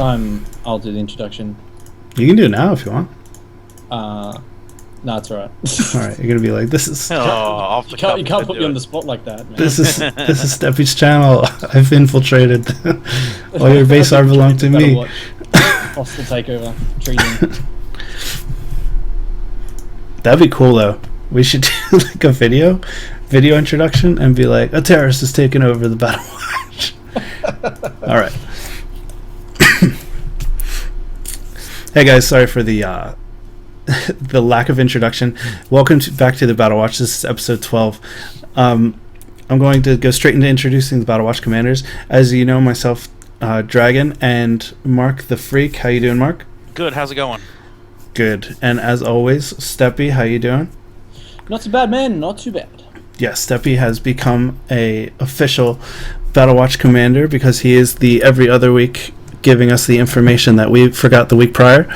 I'll do the introduction. You can do it now if you want. No, it's alright. Alright, you're gonna be like, this is... off the You can't put me on the spot like that, man. This is Steppy's channel. I've infiltrated. All your base are belong to me. Hostile takeover. Treason. That'd be cool though. We should do like a video introduction and be like, a terrorist is taking over the Battlewatch. Alright. Hey guys, sorry for the the lack of introduction. Welcome back to the Battlewatch. This is episode 12. I'm going to go straight into introducing the Battlewatch commanders. As you know, myself, Dragon, and Mark the Freak. How you doing, Mark? Good. How's it going? Good. And as always, Steppy, how you doing? Not too bad, man. Not too bad. Yes, Steppy has become a official Battlewatch commander because he is the every other week giving us the information that we forgot the week prior.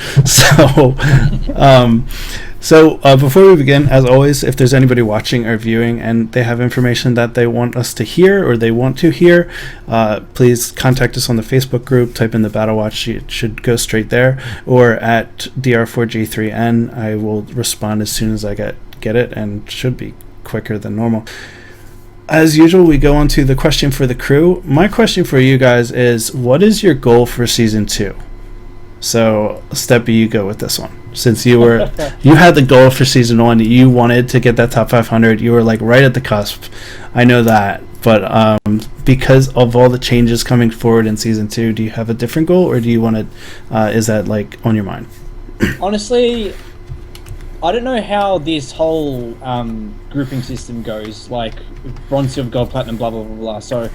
So, before we begin, as always, if there's anybody watching or viewing and they have information that they want us to hear or they want to hear, please contact us on the Facebook group. Type in the Battlewatch. It should go straight there. Or at DR4G3N. I will respond as soon as I get it, and should be quicker than normal. As usual, we go on to the question for the crew. My question for you guys is, what is your goal for Season 2? So, Steppy, you go with this one. Since you had the goal for Season 1, you wanted to get that top 500, you were like right at the cusp. I know that. But because of all the changes coming forward in Season 2, do you have a different goal, or do you want to, is that like on your mind? Honestly, I don't know how this whole grouping system goes, like bronze, silver, gold, platinum, blah, blah, blah, blah. So,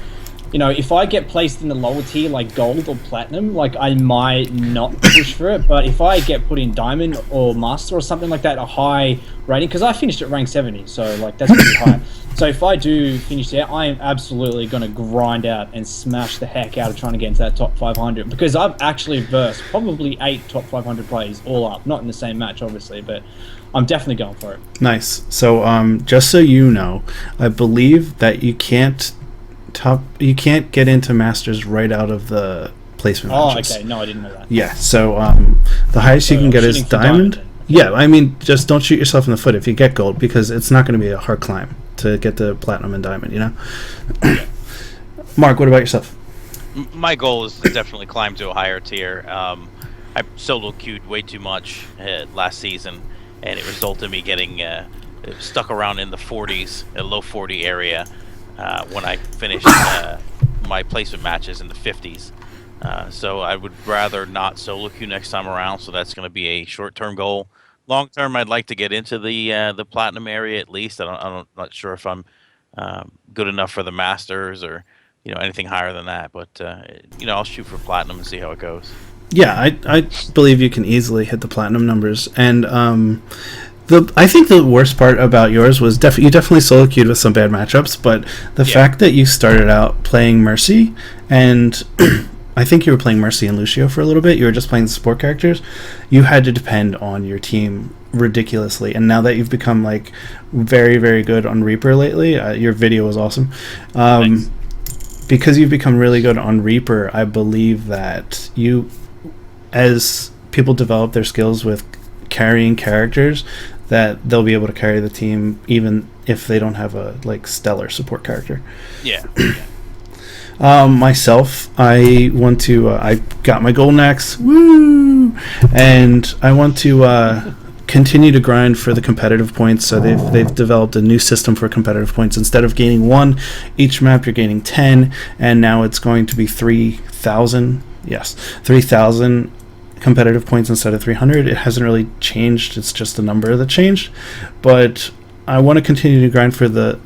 you know, if I get placed in the lower tier, like gold or platinum, like I might not push for it. But if I get put in diamond or master or something like that, a high rating, because I finished at rank 70, so like that's pretty high. So if I do finish there, I am absolutely going to grind out and smash the heck out of trying to get into that top 500, because I've actually versed probably 8 top 500 players all up, not in the same match obviously, but I'm definitely going for it. Nice. So just so you know, I believe that you can't get into masters right out of the placement matches. Okay. No, I didn't know that. Yeah. So the highest you can get is diamond. Yeah, I mean, just don't shoot yourself in the foot if you get gold, because it's not going to be a hard climb to get to platinum and diamond, you know? Mark, what about yourself? My goal is to definitely climb to a higher tier. I solo queued way too much last season, and it resulted in me getting stuck around in the 40s, a low 40 area, when I finished my placement matches in the 50s. So I would rather not solo queue next time around, so that's going to be a short-term goal. Long-term, I'd like to get into the platinum area at least. I'm not sure if I'm good enough for the masters or anything higher than that, but I'll shoot for platinum and see how it goes. Yeah, I believe you can easily hit the platinum numbers, and I think the worst part about yours was you definitely solo queued with some bad matchups, but the fact that you started out playing Mercy, and I think you were playing Mercy and Lucio for a little bit. You were just playing the support characters. You had to depend on your team ridiculously, and now that you've become like very, very good on Reaper lately, your video was awesome. Because you've become really good on Reaper, I believe that as people develop their skills with carrying characters, that they'll be able to carry the team even if they don't have a stellar support character. Yeah. Myself, I want to I got my golden axe, woo, and I want to continue to grind for the competitive points. So they've developed a new system for competitive points. Instead of gaining 1 each map, you're gaining 10, and now it's going to be 3,000. Yes, 3,000 competitive points instead of 300. It hasn't really changed. It's just the number that changed. But I want to continue to grind for the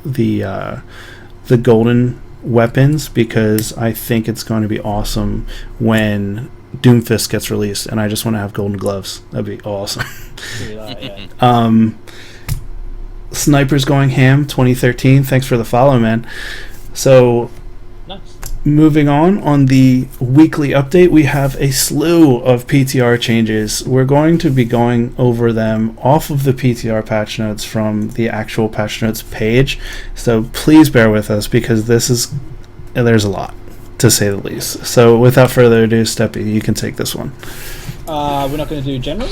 golden weapons, because I think it's going to be awesome when Doomfist gets released, and I just want to have golden gloves. That'd be awesome. Snipers going ham 2013. Thanks for the follow, man. So Nice. Moving on the weekly update, we have a slew of PTR changes. We're going to be going over them off of the PTR patch notes from the actual patch notes page. So please bear with us, because there's a lot. to say the least. So without further ado, Steppy, you can take this one. We're not going to do general?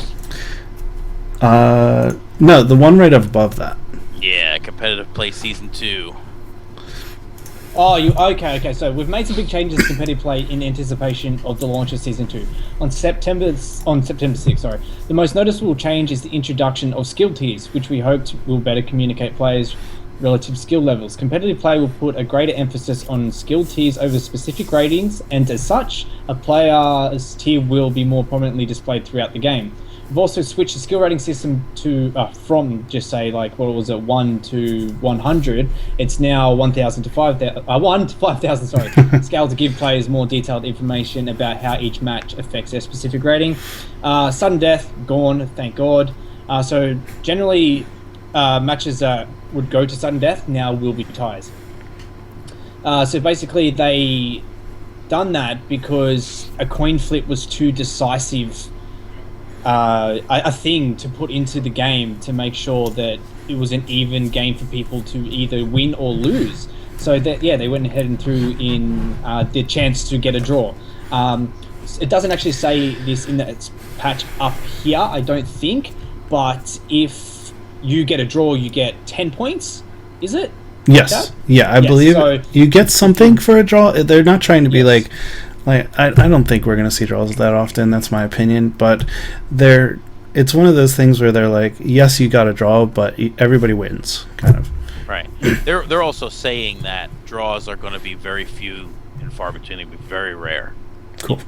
No, the one right above that. Yeah, competitive play season 2. Oh, okay. So we've made some big changes to competitive play in anticipation of the launch of Season 2. On September 6th, sorry. The most noticeable change is the introduction of skill tiers, which we hoped will better communicate players' relative skill levels. Competitive play will put a greater emphasis on skill tiers over specific ratings, and as such, a player's tier will be more prominently displayed throughout the game. We've also switched the skill rating system to from just say like what was it 1 to 100. It's now 1,000 to 5,000. 1 to 5,000. Sorry, scale to give players more detailed information about how each match affects their specific rating. Sudden death gone, thank God. So generally, matches that would go to sudden death now will be ties. So basically, they done that because a coin flip was too decisive. A thing to put into the game to make sure that it was an even game for people to either win or lose. So that they went ahead and threw in the chance to get a draw. It doesn't actually say this in the patch up here, I don't think, but if you get a draw, you get 10 points. Is it? Yes. I believe so, you get something for a draw. They're not trying to be like I don't think we're going to see draws that often. That's my opinion. But it's one of those things where they're like, yes, you got a draw, but everybody wins, kind of. Right. They're also saying that draws are going to be very few and far between. They'll be very rare. Cool.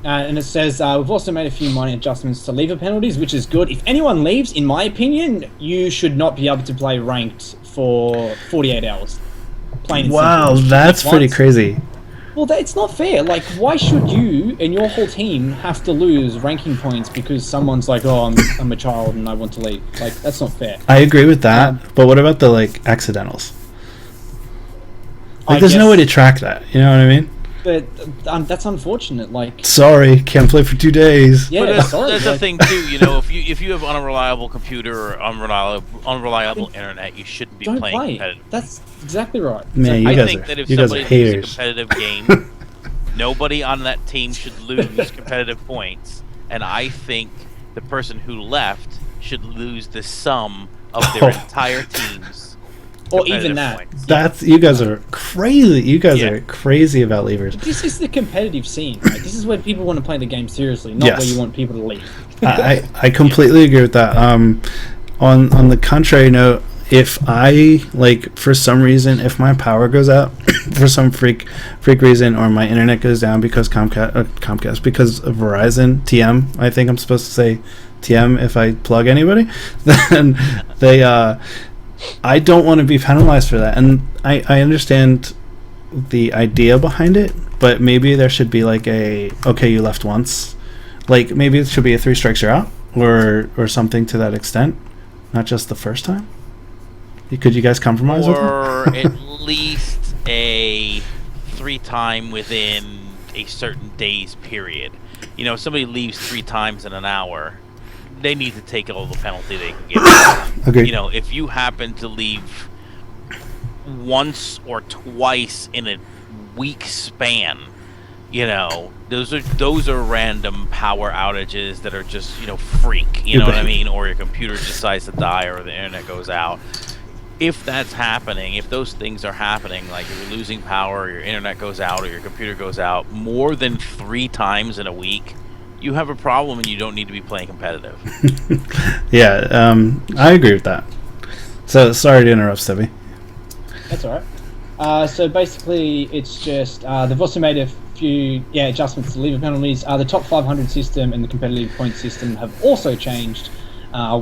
And it says, we've also made a few minor adjustments to leaver penalties, which is good. If anyone leaves, in my opinion, you should not be able to play ranked for 48 hours. Plain and wow, simple. That's pretty crazy. Well, it's not fair. Like, why should you and your whole team have to lose ranking points because someone's like, oh, I'm a child and I want to leave? Like, that's not fair. I agree with that, but what about the, like, accidentals? Like, there's no way to track that, you know what I mean? But that's unfortunate. Like, sorry, can't play for 2 days. Yeah, but sorry. That's the thing too. You know, if you have an unreliable computer or unreliable internet, you shouldn't be playing competitive. That's exactly right. Man, I think that if somebody plays a competitive game, nobody on that team should lose competitive points, and I think the person who left should lose the sum of their entire team's. Or even that. Points. That's you guys are crazy. You guys are crazy about levers. This is the competitive scene. Right? This is where people want to play the game seriously, not where you want people to leave. I completely agree with that. On the contrary note, if I for some reason, if my power goes out for some freak reason, or my internet goes down because Comcast because of Verizon TM, I think I'm supposed to say TM if I plug anybody, then they I don't want to be penalized for that. And I understand the idea behind it, but maybe there should be like okay, you left once. Like, maybe it should be a 3 strikes you're out, or something to that extent, not just the first time. Could you guys compromise with or at least a 3 time within a certain day's period? You know, if somebody leaves 3 times in an hour, they need to take all the penalty they can get. Agreed. You know, if you happen to leave once or twice in a week span, you know, those are random power outages that are just, freak. You know what I mean? Or your computer decides to die, or the internet goes out. If that's happening, if those things are happening, like if you're losing power, or your internet goes out, or your computer goes out more than 3 times in a week, you have a problem and you don't need to be playing competitive. I agree with that. So, sorry to interrupt, Stevie. That's alright. So basically, it's just they've also made a few adjustments to leaver penalties. The top 500 system and the competitive point system have also changed,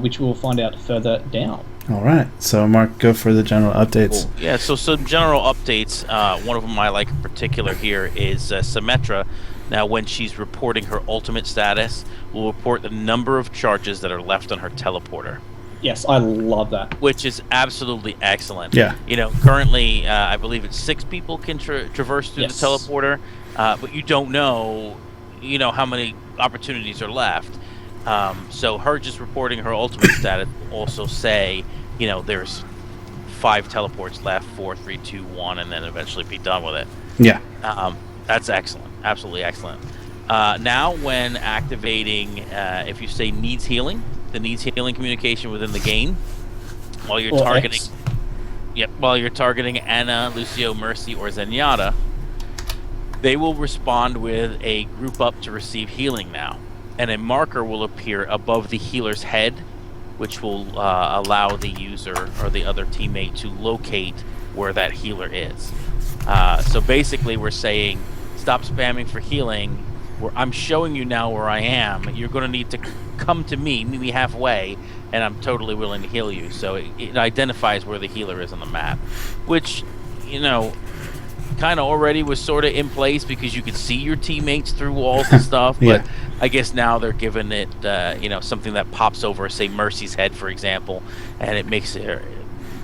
which we'll find out further down. All right. So, Mark, go for the general updates. Cool. Yeah. So some general updates. One of them I like in particular here is Symmetra. Now, when she's reporting her ultimate status, will report the number of charges that are left on her teleporter. Yes, I love that. Which is absolutely excellent. Yeah. You know, currently, I believe it's 6 people can traverse through the teleporter, but you don't know, how many opportunities are left. So her just reporting her ultimate status will also say, there's 5 teleports left, 4, 3, 2, 1, and then eventually be done with it. Yeah. That's excellent. Absolutely excellent. Now, when activating, if you say needs healing, the needs healing communication within the game, while you're Or targeting, X. while you're targeting Anna, Lucio, Mercy, or Zenyatta, they will respond with a group up to receive healing now, and a marker will appear above the healer's head, which will allow the user or the other teammate to locate where that healer is. So basically, we're saying, stop spamming for healing. I'm showing you now where I am. You're going to need to come to me, meet me halfway, and I'm totally willing to heal you. So it identifies where the healer is on the map, which, kind of already was sort of in place because you could see your teammates through walls and stuff. Yeah. But I guess now they're giving it, something that pops over, say, Mercy's head, for example, and it makes it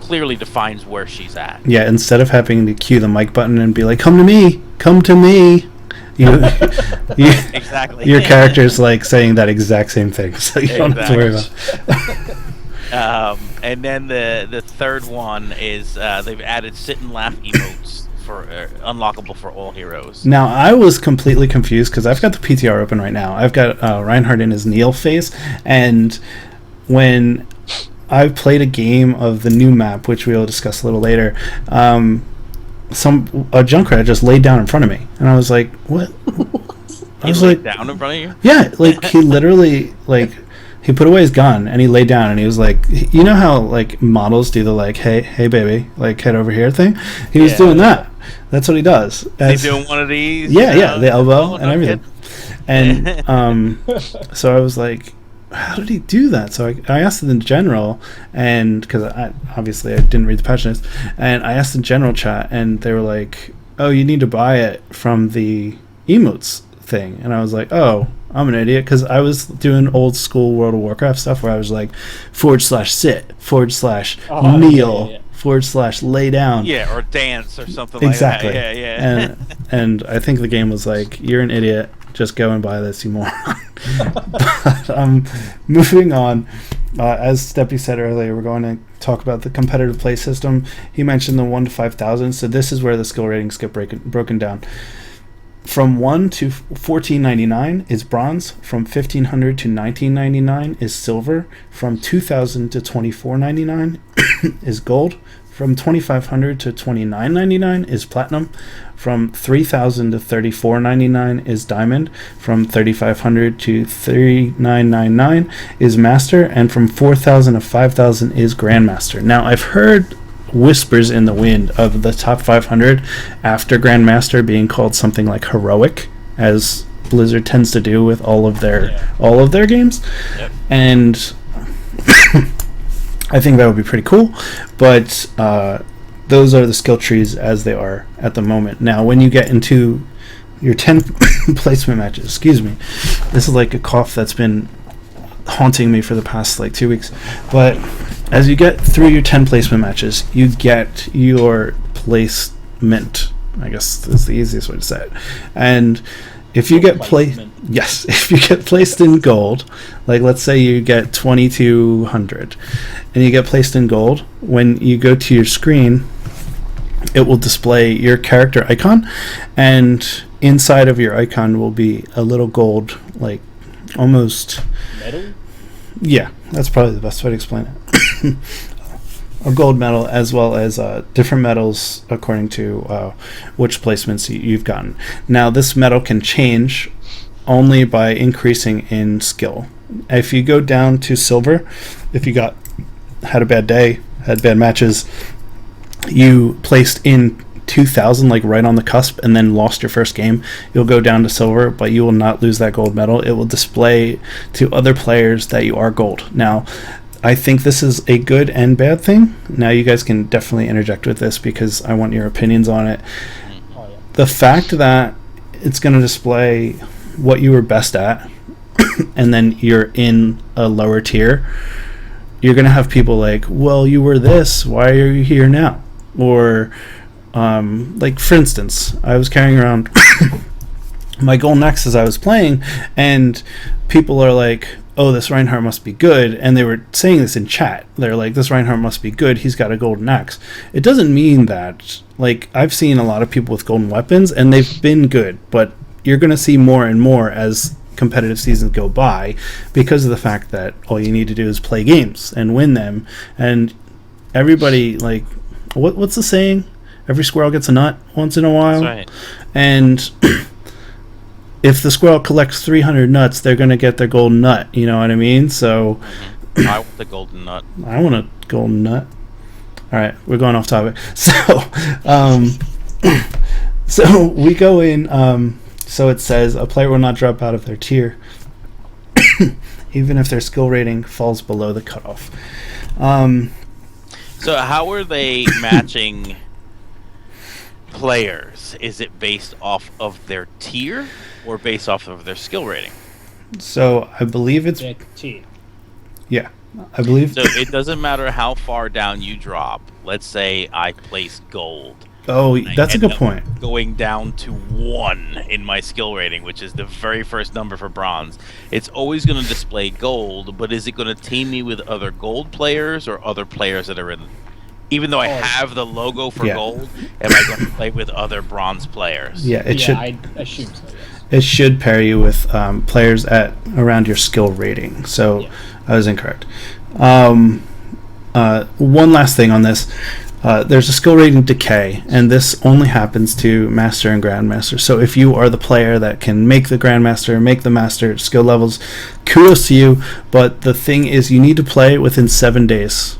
clearly defines where she's at. Yeah, instead of having to cue the mic button and be like, come to me, come to me. Exactly. Your character's like saying that exact same thing, so you don't have to worry about it. And then the third one is they've added sit and laugh emotes for unlockable for all heroes. Now, I was completely confused because I've got the PTR open right now. I've got Reinhardt in his kneel phase, and when I played a game of the new map, which we will discuss a little later, a Junkrat just laid down in front of me, and I was like, "What?" I was like, down in front of you? Yeah, like he literally he put away his gun and he laid down and he was like, you know how like models do the like, hey baby, like head over here thing? He was doing that. That's what he does. He's doing one of these. Yeah, the elbow and everything. And so I was like, how did he do that? So I asked in general, and because I didn't read the patch notes, and I asked in general chat, and they were like, oh, you need to buy it from the emotes thing. And I was like, oh, I'm an idiot, because I was doing old school World of Warcraft stuff where I was like /sit /kneel /lay down, or dance or something exactly. like that. Yeah. and I think the game was like, you're an idiot, just go and buy this, you moron. But moving on, as Steppy said earlier, we're going to talk about the competitive play system. He mentioned the 1 to 5,000, so this is where the skill ratings get broken down. From 1 to 1499 is bronze. From 1500 to 1999 is silver. From 2000 to 2499 is gold. From 2500 to 2999 is platinum. From 3000 to 3499 is diamond. From 3500 to 3999 is master. And from 4000 to 5000 is grandmaster. Now, I've heard whispers in the wind of the top 500 after grandmaster being called something like heroic, as Blizzard tends to do with all of their games. Yep. And I think that would be pretty cool, but those are the skill trees as they are at the moment. Now, when you get into your 10 placement matches, excuse me, this is like a cough that's been haunting me for the past 2 weeks, but as you get through your 10 placement matches, you get your placement, I guess is the easiest way to say it. And if you get placed, yes, if you get placed in gold, like let's say you get 2200 and you get placed in gold, when you go to your screen, it will display your character icon, and inside of your icon will be a little gold, like almost medal. Yeah, that's probably the best way to explain it. A gold medal, as well as different medals according to which placements you've gotten. Now, this medal can change only by increasing in skill. If you go down to silver, if you had a bad day, had bad matches, you placed in 2000, like right on the cusp, and then lost your first game, you'll go down to silver, but you will not lose that gold medal. It will display to other players that you are gold. Now, I think this is a good and bad thing. Now, you guys can definitely interject with this because I want your opinions on it. Oh, yeah. The fact that it's going to display what you were best at and then you're in a lower tier, you're going to have people like, well, you were this, why are you here now? Or like, for instance, I was carrying around my Golden Axe as I was playing, and people are like, oh, this Reinhardt must be good, and they were saying this in chat. They're like, this Reinhardt must be good, he's got a golden axe. It doesn't mean that. Like, I've seen a lot of people with golden weapons, and they've been good, but you're going to see more and more as competitive seasons go by, because of the fact that all you need to do is play games and win them. And everybody, like, what's the saying? Every squirrel gets a nut once in a while. That's right. And if the squirrel collects 300 nuts, they're going to get their golden nut. You know what I mean? So I want the golden nut. I want a golden nut. All right, we're going off topic. So, so we go in. So it says a player will not drop out of their tier, even if their skill rating falls below the cutoff. So how are they matching players? Is it based off of their tier or based off of their skill rating? So I believe it's Their tier. yeah. I believe So it doesn't matter how far down you drop. Let's say I place gold. Oh, that's a end good up point. Going down to 1 in my skill rating, which is the very first number for bronze. It's always going to display gold, but is it going to team me with other gold players or other players that are in? Even though I have the logo for gold, am I going to play with other bronze players? Yeah, it should. I assume so. Yes. It should pair you with players at around your skill rating. So Yeah. I was incorrect. One last thing on this. There's a skill rating decay, and this only happens to Master and Grandmaster. So if you are the player that can make the Grandmaster, make the Master skill levels, kudos to you. But the thing is, you need to play within 7 days.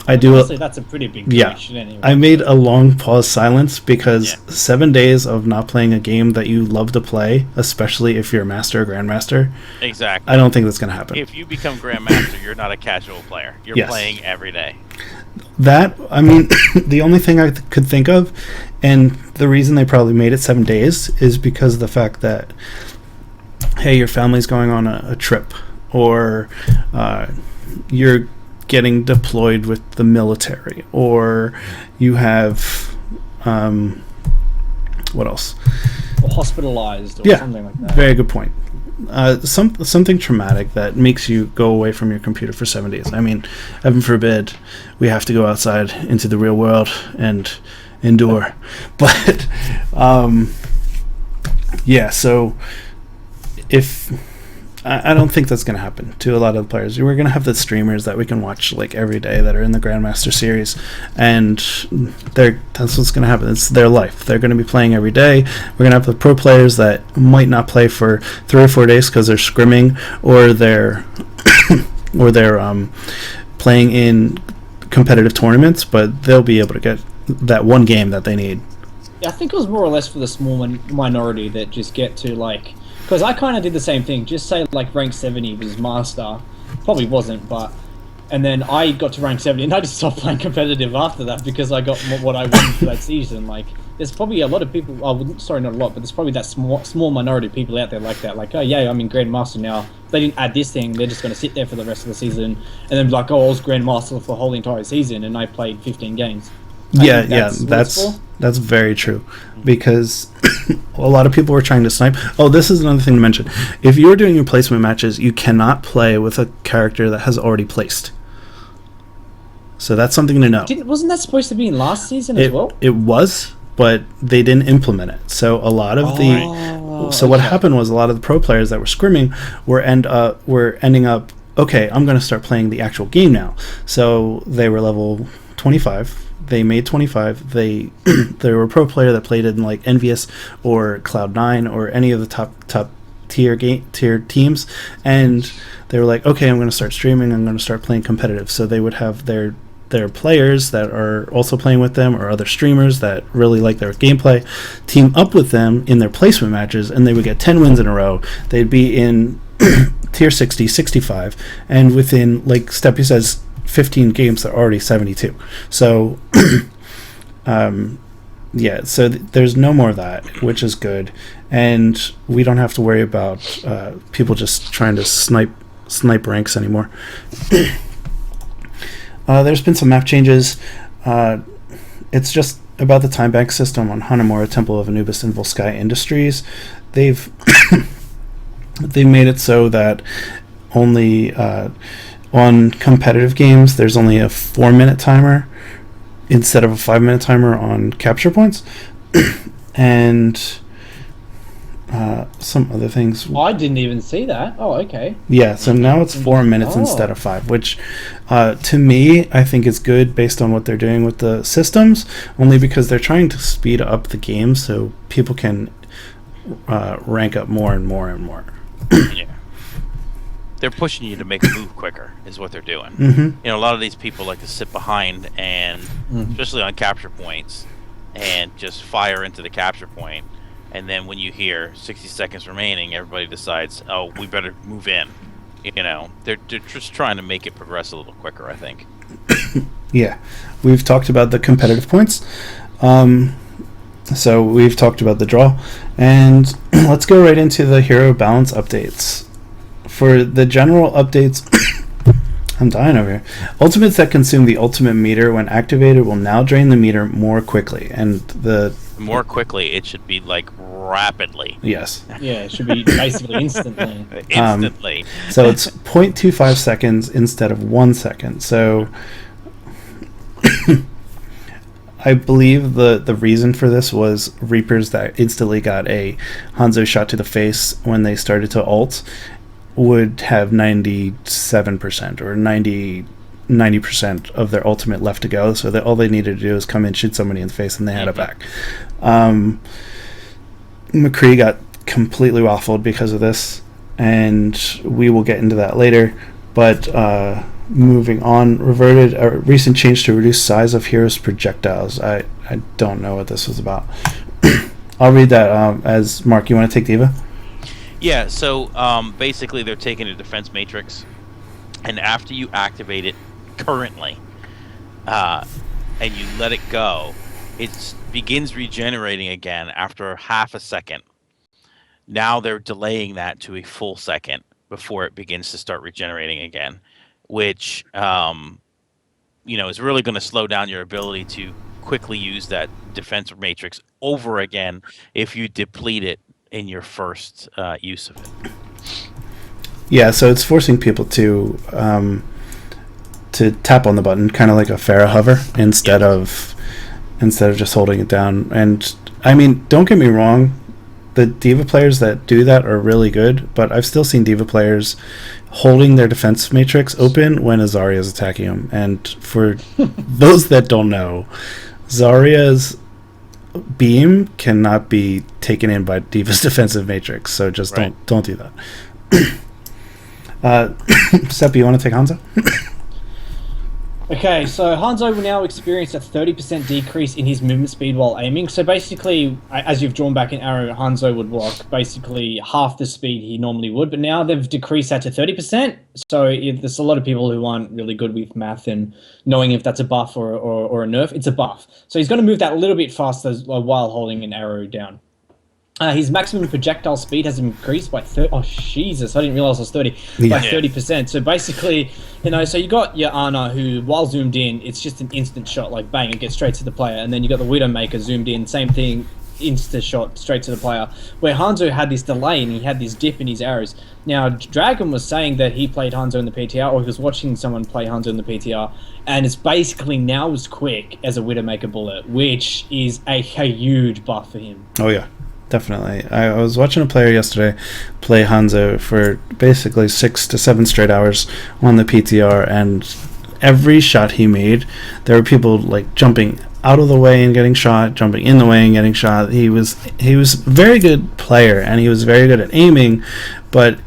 Honestly, that's a pretty big duration anyway. I made a long pause silence because 7 days of not playing a game that you love to play, especially if you're a Master or Grandmaster, Exactly. I don't think that's going to happen. If you become Grandmaster, you're not a casual player. You're Yes. playing every day. That, I mean, the only thing I could think of, and the reason they probably made it 7 days, is because of the fact that, hey, your family's going on a trip, or you're getting deployed with the military, or you have, what else? Or hospitalized or something like that. Very good point. Something traumatic that makes you go away from your computer for 7 days. I mean, heaven forbid we have to go outside into the real world and endure. But yeah, so if I don't think that's going to happen to a lot of the players. We're going to have the streamers that we can watch like every day that are in the Grandmaster series, and that's what's going to happen. It's their life. They're going to be playing every day. We're going to have the pro players that might not play for 3 or 4 days because they're scrimming, or they're playing in competitive tournaments, but they'll be able to get that one game that they need. Yeah, I think it was more or less for the small minority that just get to, like... Because I kind of did the same thing. Just say, like, rank 70 was Master. Probably wasn't, but... And then I got to rank 70, and I just stopped playing competitive after that because I got what I wanted for that season. Like, there's probably a lot of people... sorry, not a lot, but there's probably that small minority of people out there like that. Like, oh, yeah, I'm in Grandmaster now. If they didn't add this thing, they're just going to sit there for the rest of the season and then be like, oh, I was Grandmaster for the whole entire season, and I played 15 games. That's very true, because a lot of people were trying to snipe. Oh, this is another thing to mention. If you're doing your placement matches, you cannot play with a character that has already placed. So that's something to know. Wasn't that supposed to be in last season as well? It was, but they didn't implement it. So a lot of what happened was a lot of the pro players that were scrimming were ending up, okay, I'm going to start playing the actual game now. So they were level 25. They made 25. There were a pro player that played in like Envious or Cloud9 or any of the top tier teams, and they were like, okay, I'm going to start streaming. I'm going to start playing competitive. So they would have their players that are also playing with them, or other streamers that really like their gameplay, team up with them in their placement matches, and they would get 10 wins in a row. They'd be in tier 60, 65, and within, like Steppy says, 15 games, they're already 72. So so there's no more of that, which is good, and we don't have to worry about people just trying to snipe ranks anymore. There's been some map changes. It's just about the time bank system on Hanamura, Temple of Anubis, and Volskaya Industries. They've they made it so that only on competitive games there's only a 4-minute timer instead of a 5-minute timer on capture points. And some other things. I didn't even see that. Oh, okay. Yeah, so now it's 4 minutes instead of 5, which to me, I think is good based on what they're doing with the systems, only because they're trying to speed up the game so people can rank up more and more and more. Yeah. They're pushing you to make a move quicker, is what they're doing. Mm-hmm. You know, a lot of these people like to sit behind and, especially on capture points, and just fire into the capture point. And then when you hear 60 seconds remaining, everybody decides, oh, we better move in. You know, they're just trying to make it progress a little quicker, I think. Yeah. We've talked about the competitive points. So we've talked about the draw. And let's go right into the hero balance updates. For the general updates... I'm dying over here. Ultimates that consume the ultimate meter when activated will now drain the meter more quickly. And the... More quickly, it should be like rapidly. Yes. Yeah, it should be basically instantly. Instantly. So it's 0.25 seconds instead of 1 second. So I believe the reason for this was Reapers that instantly got a Hanzo shot to the face when they started to ult would have 97% or 90% of their ultimate left to go, so that all they needed to do is come in, shoot somebody in the face, and they had it back. McCree got completely waffled because of this, and we will get into that later. But moving on, reverted a recent change to reduce size of heroes' projectiles. I don't know what this was about. I'll read that as Mark. You want to take Diva? Yeah, so basically they're taking a defense matrix, and after you activate it currently, and you let it go, it begins regenerating again after half a second. Now they're delaying that to a full second before it begins to start regenerating again, which is really going to slow down your ability to quickly use that defense matrix over again if you deplete it in your first use of it. Yeah, so it's forcing people to tap on the button, kind of like a Pharah hover, instead of just holding it down. And I mean, don't get me wrong, the Diva players that do that are really good, but I've still seen Diva players holding their defense matrix open when a Zarya is attacking them. And for those that don't know, Zarya's beam cannot be taken in by Diva's defensive matrix, so just don't do that. Sepp, you want to take Hanzo? Okay, so Hanzo will now experience a 30% decrease in his movement speed while aiming. So basically, as you've drawn back an arrow, Hanzo would walk basically half the speed he normally would, but now they've decreased that to 30%. So there's a lot of people who aren't really good with math and knowing if that's a buff or a nerf. It's a buff. So he's going to move that a little bit faster while holding an arrow down. His maximum projectile speed has increased by oh Jesus, I didn't realize it was 30. By 30%. So basically, so you got your Ana who, while zoomed in, it's just an instant shot, like bang, it gets straight to the player. And then you got the Widowmaker zoomed in, same thing, insta shot straight to the player. Where Hanzo had this delay and he had this dip in his arrows. Now, Dragon was saying that he played Hanzo in the PTR, or he was watching someone play Hanzo in the PTR, and it's basically now as quick as a Widowmaker bullet, which is a huge buff for him. Oh yeah. Definitely. I was watching a player yesterday play Hanzo for basically 6 to 7 straight hours on the PTR, and every shot he made, there were people like jumping out of the way and getting shot, jumping in the way and getting shot. He was a very good player, and he was very good at aiming, but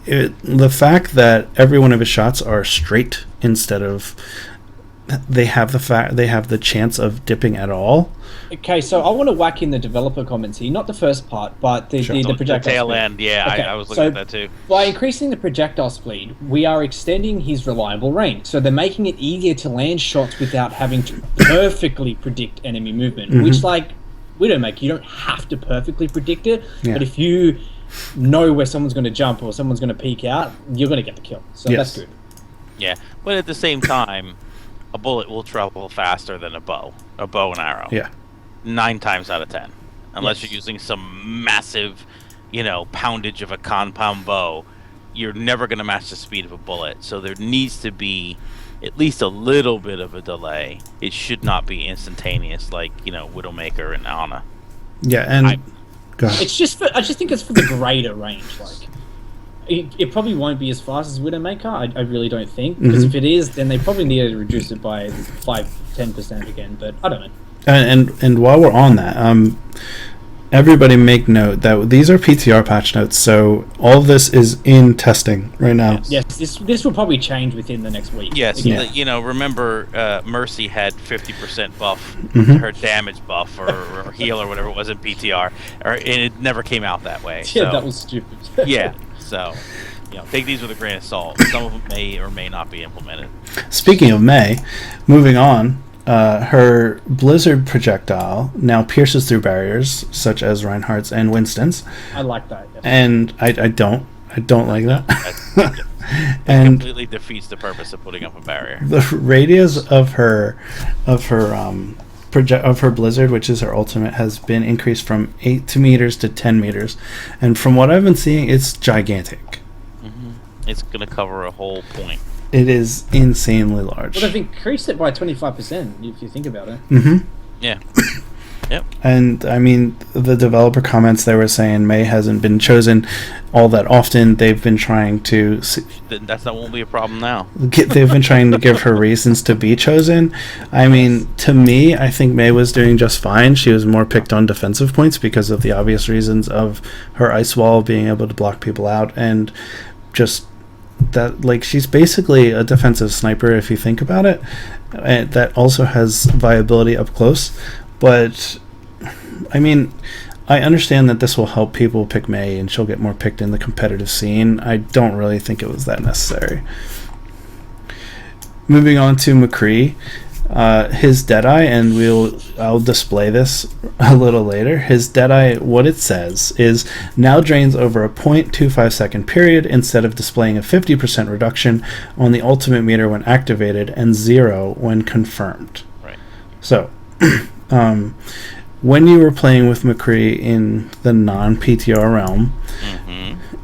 the fact that every one of his shots are straight instead of they have the chance of dipping at all. Okay, so I want to whack in the developer comments here. Not the first part, but the projectile tail speed. end. Yeah, okay, I was looking at that too. By increasing the projectile speed, we are extending his reliable range. So they're making it easier to land shots without having to perfectly predict enemy movement. Which, like Widowmaker, you don't have to perfectly predict it, but if you know where someone's going to jump or someone's going to peek out, you're going to get the kill. So that's good. Yeah, but at the same time, a bullet will travel faster than a bow and arrow. Yeah. 9 times out of 10, unless you're using some massive, poundage of a compound bow, you're never going to match the speed of a bullet. So there needs to be at least a little bit of a delay. It should not be instantaneous like, Widowmaker and Ana. Yeah, and go ahead. I just think it's for the greater range. Like, it probably won't be as fast as Widowmaker. I really don't think, because if it is, then they probably need to reduce it by 5-10% again. But I don't know. And while we're on that, everybody make note that these are PTR patch notes, so all of this is in testing right now. Yes, this will probably change within the next week. Yes, yeah. Remember Mercy had 50% buff, her damage buff or heal or whatever it was in PTR, and it never came out that way. Yeah, so, that was stupid. yeah, so take these with a grain of salt. Some of them may or may not be implemented. Speaking of May, moving on. Her blizzard projectile now pierces through barriers such as Reinhardt's and Winston's. I like that. Yes. And I don't like that. That completely defeats the purpose of putting up a barrier. The radius of her blizzard, which is her ultimate, has been increased from 8 meters to 10 meters, and from what I've been seeing, it's gigantic. It's gonna cover a whole point. It is insanely large. Well, they've increased it by 25%, if you think about it. Yeah. Yep. And, I mean, the developer comments, they were saying May hasn't been chosen all that often. They've been trying to... That won't be a problem now. They've been trying to give her reasons to be chosen. I mean, to me, I think May was doing just fine. She was more picked on defensive points because of the obvious reasons of her ice wall, being able to block people out, and just... that, like, she's basically a defensive sniper if you think about it, and that also has viability up close. But I mean, I understand that this will help people pick May and she'll get more picked in the competitive scene. I don't really think it was that necessary. Moving on to McCree, his Deadeye, and I'll display this a little later. His Deadeye, what it says is, now drains over a 0.25 second period instead of displaying a 50% reduction on the ultimate meter when activated and 0 when confirmed. Right. So, when you were playing with McCree in the non-PTR realm,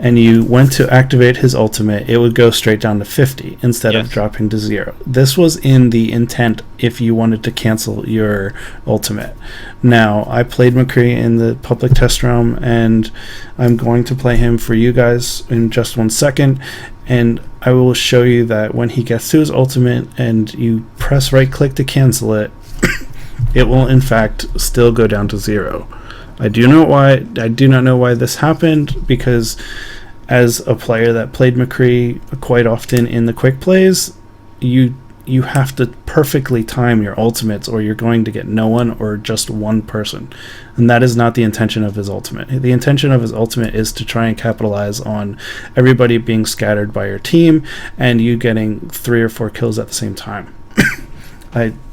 and you went to activate his ultimate, it would go straight down to 50 instead of dropping to 0. This was in the intent if you wanted to cancel your ultimate. Now, I played McCree in the public test realm, and I'm going to play him for you guys in just 1 second, and I will show you that when he gets to his ultimate and you press right click to cancel it, it will in fact still go down to 0. I do not know why this happened, because as a player that played McCree quite often in the quick plays, you have to perfectly time your ultimates or you're going to get no one or just one person. And that is not the intention of his ultimate. The intention of his ultimate is to try and capitalize on everybody being scattered by your team and you getting 3 or 4 kills at the same time.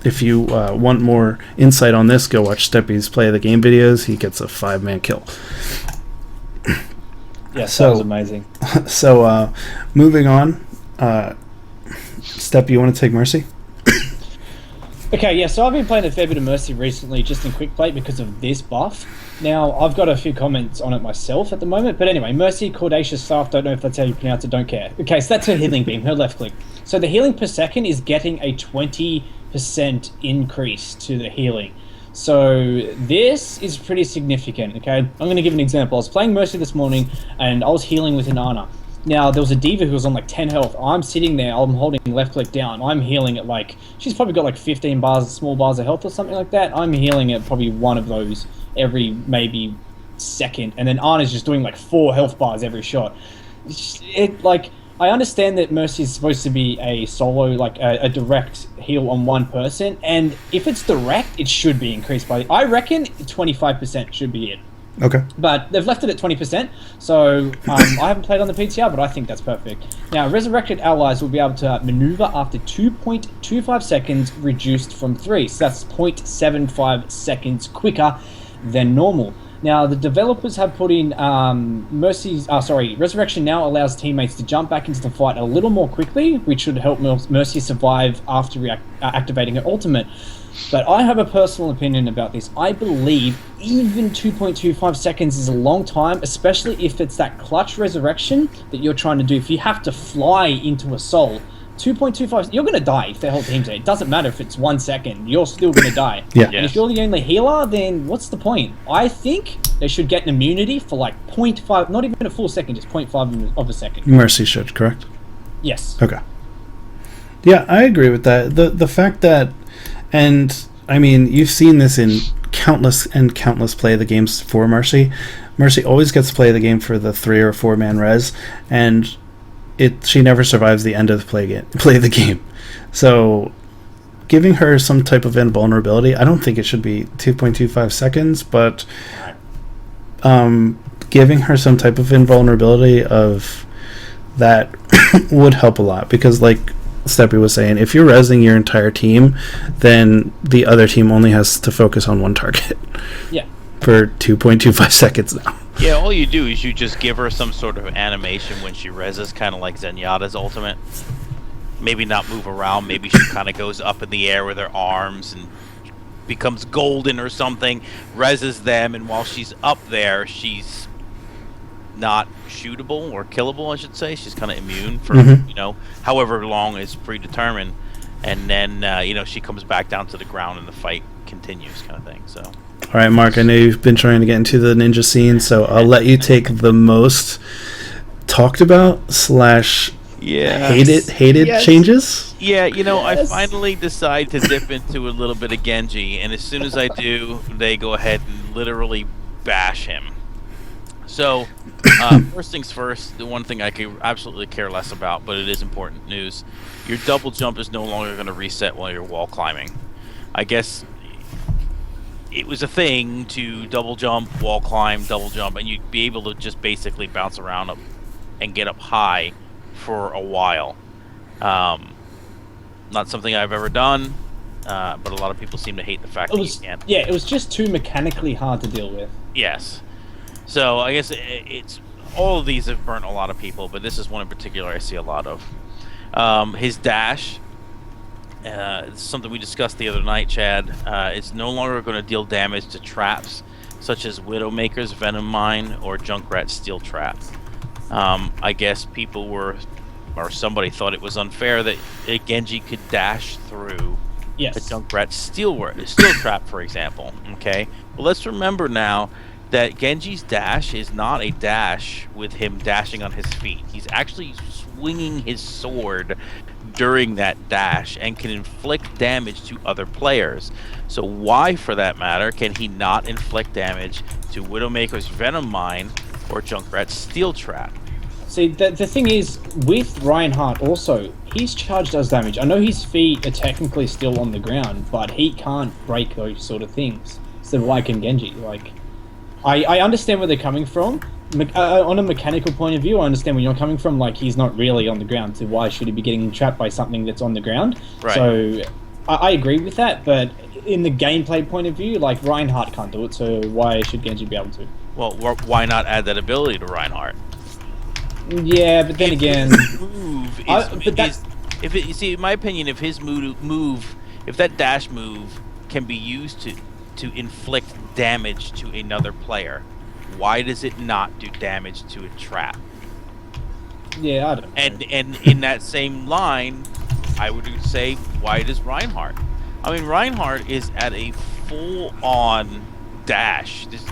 If you want more insight on this, go watch Steppy's Play the Game videos. He gets a 5-man kill. Yes, that was amazing. So, moving on. Steppy, you want to take Mercy? Okay, yeah, so I've been playing a fair bit of Mercy recently just in quick play because of this buff. Now, I've got a few comments on it myself at the moment, but anyway, Mercy, Cordacious Staff, don't know if that's how you pronounce it, don't care. Okay, so that's her healing beam, her left click. So the healing per second is getting a 20% increase to the healing. So this is pretty significant, okay? I'm going to give an example. I was playing Mercy this morning, and I was healing with an Ana. Now, there was a diva who was on like 10 health. I'm sitting there, I'm holding left click down. I'm healing at like, she's probably got like 15 bars, small bars of health or something like that. I'm healing at probably one of those every maybe second. And then Ana's just doing like 4 health bars every shot. I understand that Mercy is supposed to be a solo, like a direct heal on one person. And if it's direct, it should be increased by, I reckon 25% should be it. Okay. But they've left it at 20%, so I haven't played on the PTR, but I think that's perfect. Now, resurrected allies will be able to maneuver after 2.25 seconds reduced from 3, so that's 0.75 seconds quicker than normal. Now, the developers have put in Resurrection now allows teammates to jump back into the fight a little more quickly, which should help Mercy survive after activating her ultimate. But I have a personal opinion about this. I believe even 2.25 seconds is a long time, especially if it's that clutch resurrection that you're trying to do. If you have to fly into a soul, 2.25, you're going to die if the whole team's there. It doesn't matter if it's 1 second, you're still going to die. Yeah. And if you're the only healer, then what's the point? I think they should get an immunity for like 0.5, not even a full second, just 0.5 of a second. Mercy should, correct? Yes. Okay. Yeah, I agree with that. The fact that, and I mean, you've seen this in countless play the games for Mercy. Mercy always gets to play the game for the 3 or 4 man res, and she never survives the end of the play the game. So giving her some type of invulnerability, I don't think it should be 2.25 seconds, but giving her some type of invulnerability of that would help a lot, because like Steppy was saying, if you're rezzing your entire team, then the other team only has to focus on one target. Yeah. For 2.25 seconds now. Yeah, all you do is you just give her some sort of animation when she rezzes, kind of like Zenyatta's ultimate. Maybe not move around, maybe she kind of goes up in the air with her arms and becomes golden or something, rezzes them, and while she's up there, she's not shootable or killable, I should say. She's kind of immune for, however long is predetermined. And then, she comes back down to the ground and the fight continues, kind of thing, so... All right, Mark, I know you've been trying to get into the ninja scene, so I'll let you take the most talked about / hated changes. Yeah, I finally decide to dip into a little bit of Genji, and as soon as I do, they go ahead and literally bash him. So, first things first, the one thing I could absolutely care less about, but it is important news, your double jump is no longer going to reset while you're wall climbing. I guess it was a thing to double jump, wall climb, double jump, and you'd be able to just basically bounce around up and get up high for a while. Not something I've ever done, but a lot of people seem to hate the fact that you can't. Yeah, it was just too mechanically hard to deal with. Yes. So I guess it's all of these have burnt a lot of people, but this is one in particular I see a lot of. His dash. It's something we discussed the other night, Chad. It's no longer going to deal damage to traps such as Widowmaker's Venom Mine or Junkrat's Steel Trap. I guess people or somebody thought it was unfair that Genji could dash through a Junkrat's Steel Trap, for example. Okay, well, let's remember now that Genji's dash is not a dash with him dashing on his feet. He's actually swinging his sword during that dash and can inflict damage to other players. So why, for that matter, can he not inflict damage to Widowmaker's Venom Mine or Junkrat's Steel Trap? See, the thing is, with Reinhardt also, his charge does damage. I know his feet are technically still on the ground, but he can't break those sort of things. So why can Genji? Like, I understand where they're coming from. On a mechanical point of view, I understand where you're coming from. Like, he's not really on the ground, so why should he be getting trapped by something that's on the ground? Right. So I agree with that, but in the gameplay point of view, like, Reinhardt can't do it, so why should Genji be able to? Well, why not add that ability to Reinhardt? Yeah, but then again, you see, in my opinion, if his move, if that dash move can be used to inflict damage to another player, why does it not do damage to a trap? Yeah, I don't know. And in that same line, I would say, why does Reinhardt? I mean, Reinhardt is at a full-on dash. This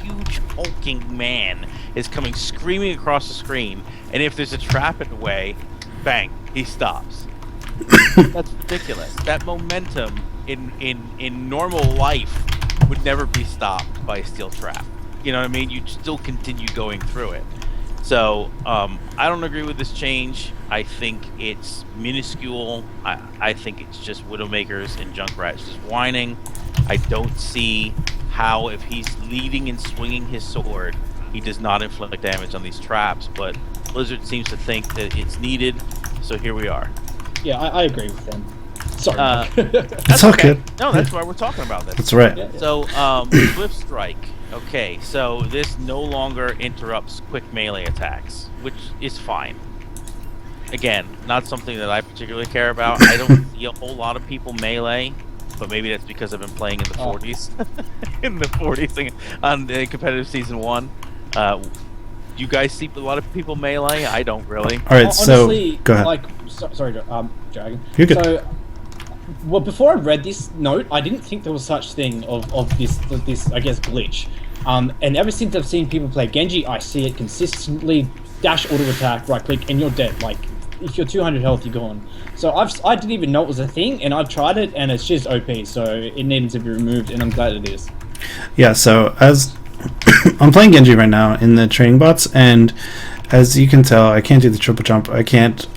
huge hulking man is coming screaming across the screen, and if there's a trap in the way, bang, he stops. That's ridiculous. That momentum in normal life would never be stopped by a steel trap. You know what I mean? You'd still continue going through it. So, I don't agree with this change. I think it's minuscule. I think it's just Widowmakers and Junkrats just whining. I don't see how, if he's leading and swinging his sword, he does not inflict damage on these traps. But Blizzard seems to think that it's needed, so here we are. Yeah, I agree with them. Sorry. It's all good. No, that's why we're talking about this. That's right. Yeah. So, Swift Strike. Okay, so this no longer interrupts quick melee attacks, which is fine. Again, not something that I particularly care about. I don't see a whole lot of people melee, but maybe that's because I've been playing in the 40s. In the 40s thing, on the competitive season 1. You guys see a lot of people melee? I don't really. All right, Honestly, so go ahead. Like, sorry, Dragon. You're good. So, well, before I read this note, I didn't think there was such thing of this I guess glitch. And ever since I've seen people play Genji, I see it consistently. Dash, auto attack, right click, and you're dead. Like, if you're 200 health, you're gone. So I didn't even know it was a thing, and I've tried it, and it's just OP. So it needed to be removed, and I'm glad it is. Yeah. So as I'm playing Genji right now in the training bots, and as you can tell, I can't do the triple jump. I can't.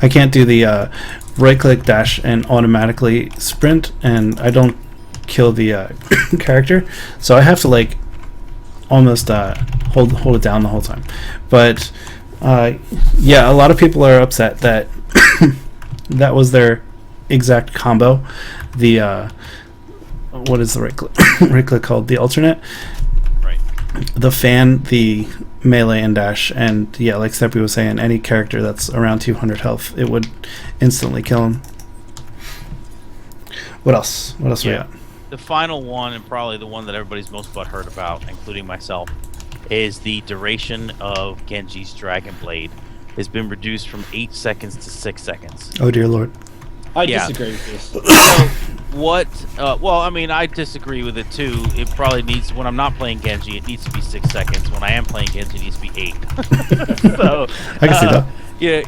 I can't do the right click dash and automatically sprint, and I don't kill the character. So I have to like almost hold it down the whole time. But yeah, a lot of people are upset that that was their exact combo. The what is the right click called? The alternate. Right. The fan, the melee and dash, and yeah, like Steppy was saying, any character that's around 200 health, it would instantly kill him. What else? What else we got? The final one, and probably the one that everybody's most butthurt about, including myself, is the duration of Genji's Dragon Blade has been reduced from 8 seconds to 6 seconds. Oh dear lord. I disagree with this. So what? Well, I mean, I disagree with it too. It probably needs, when I'm not playing Genji, it needs to be 6 seconds. When I am playing Genji, it needs to be 8. So I can see that. Yeah.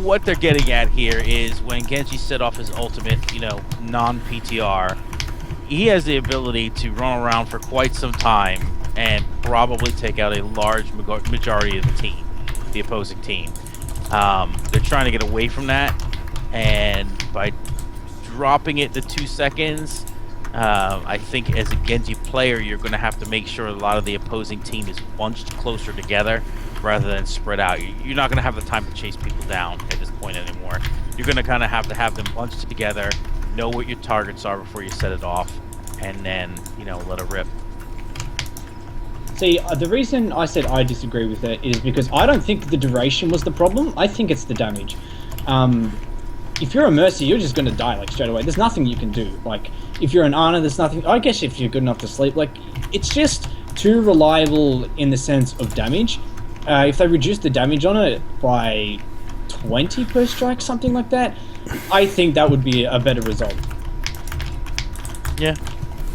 What they're getting at here is when Genji set off his ultimate, non-PTR, he has the ability to run around for quite some time and probably take out a large majority of the team, the opposing team. They're trying to get away from that, and by dropping it to 2 seconds, I think as a Genji player, you're going to have to make sure a lot of the opposing team is bunched closer together rather than spread out. You're not going to have the time to chase people down at this point anymore. You're going to kind of have them bunched together, know what your targets are before you set it off, and then, let it rip. See, the reason I said I disagree with it is because I don't think the duration was the problem. I think it's the damage. If you're a Mercy, you're just going to die, like, straight away. There's nothing you can do. Like, if you're an Ana, there's nothing... I guess if you're good enough to sleep, like, it's just too reliable in the sense of damage. If they reduce the damage on it by 20 per strike, something like that, I think that would be a better result. Yeah.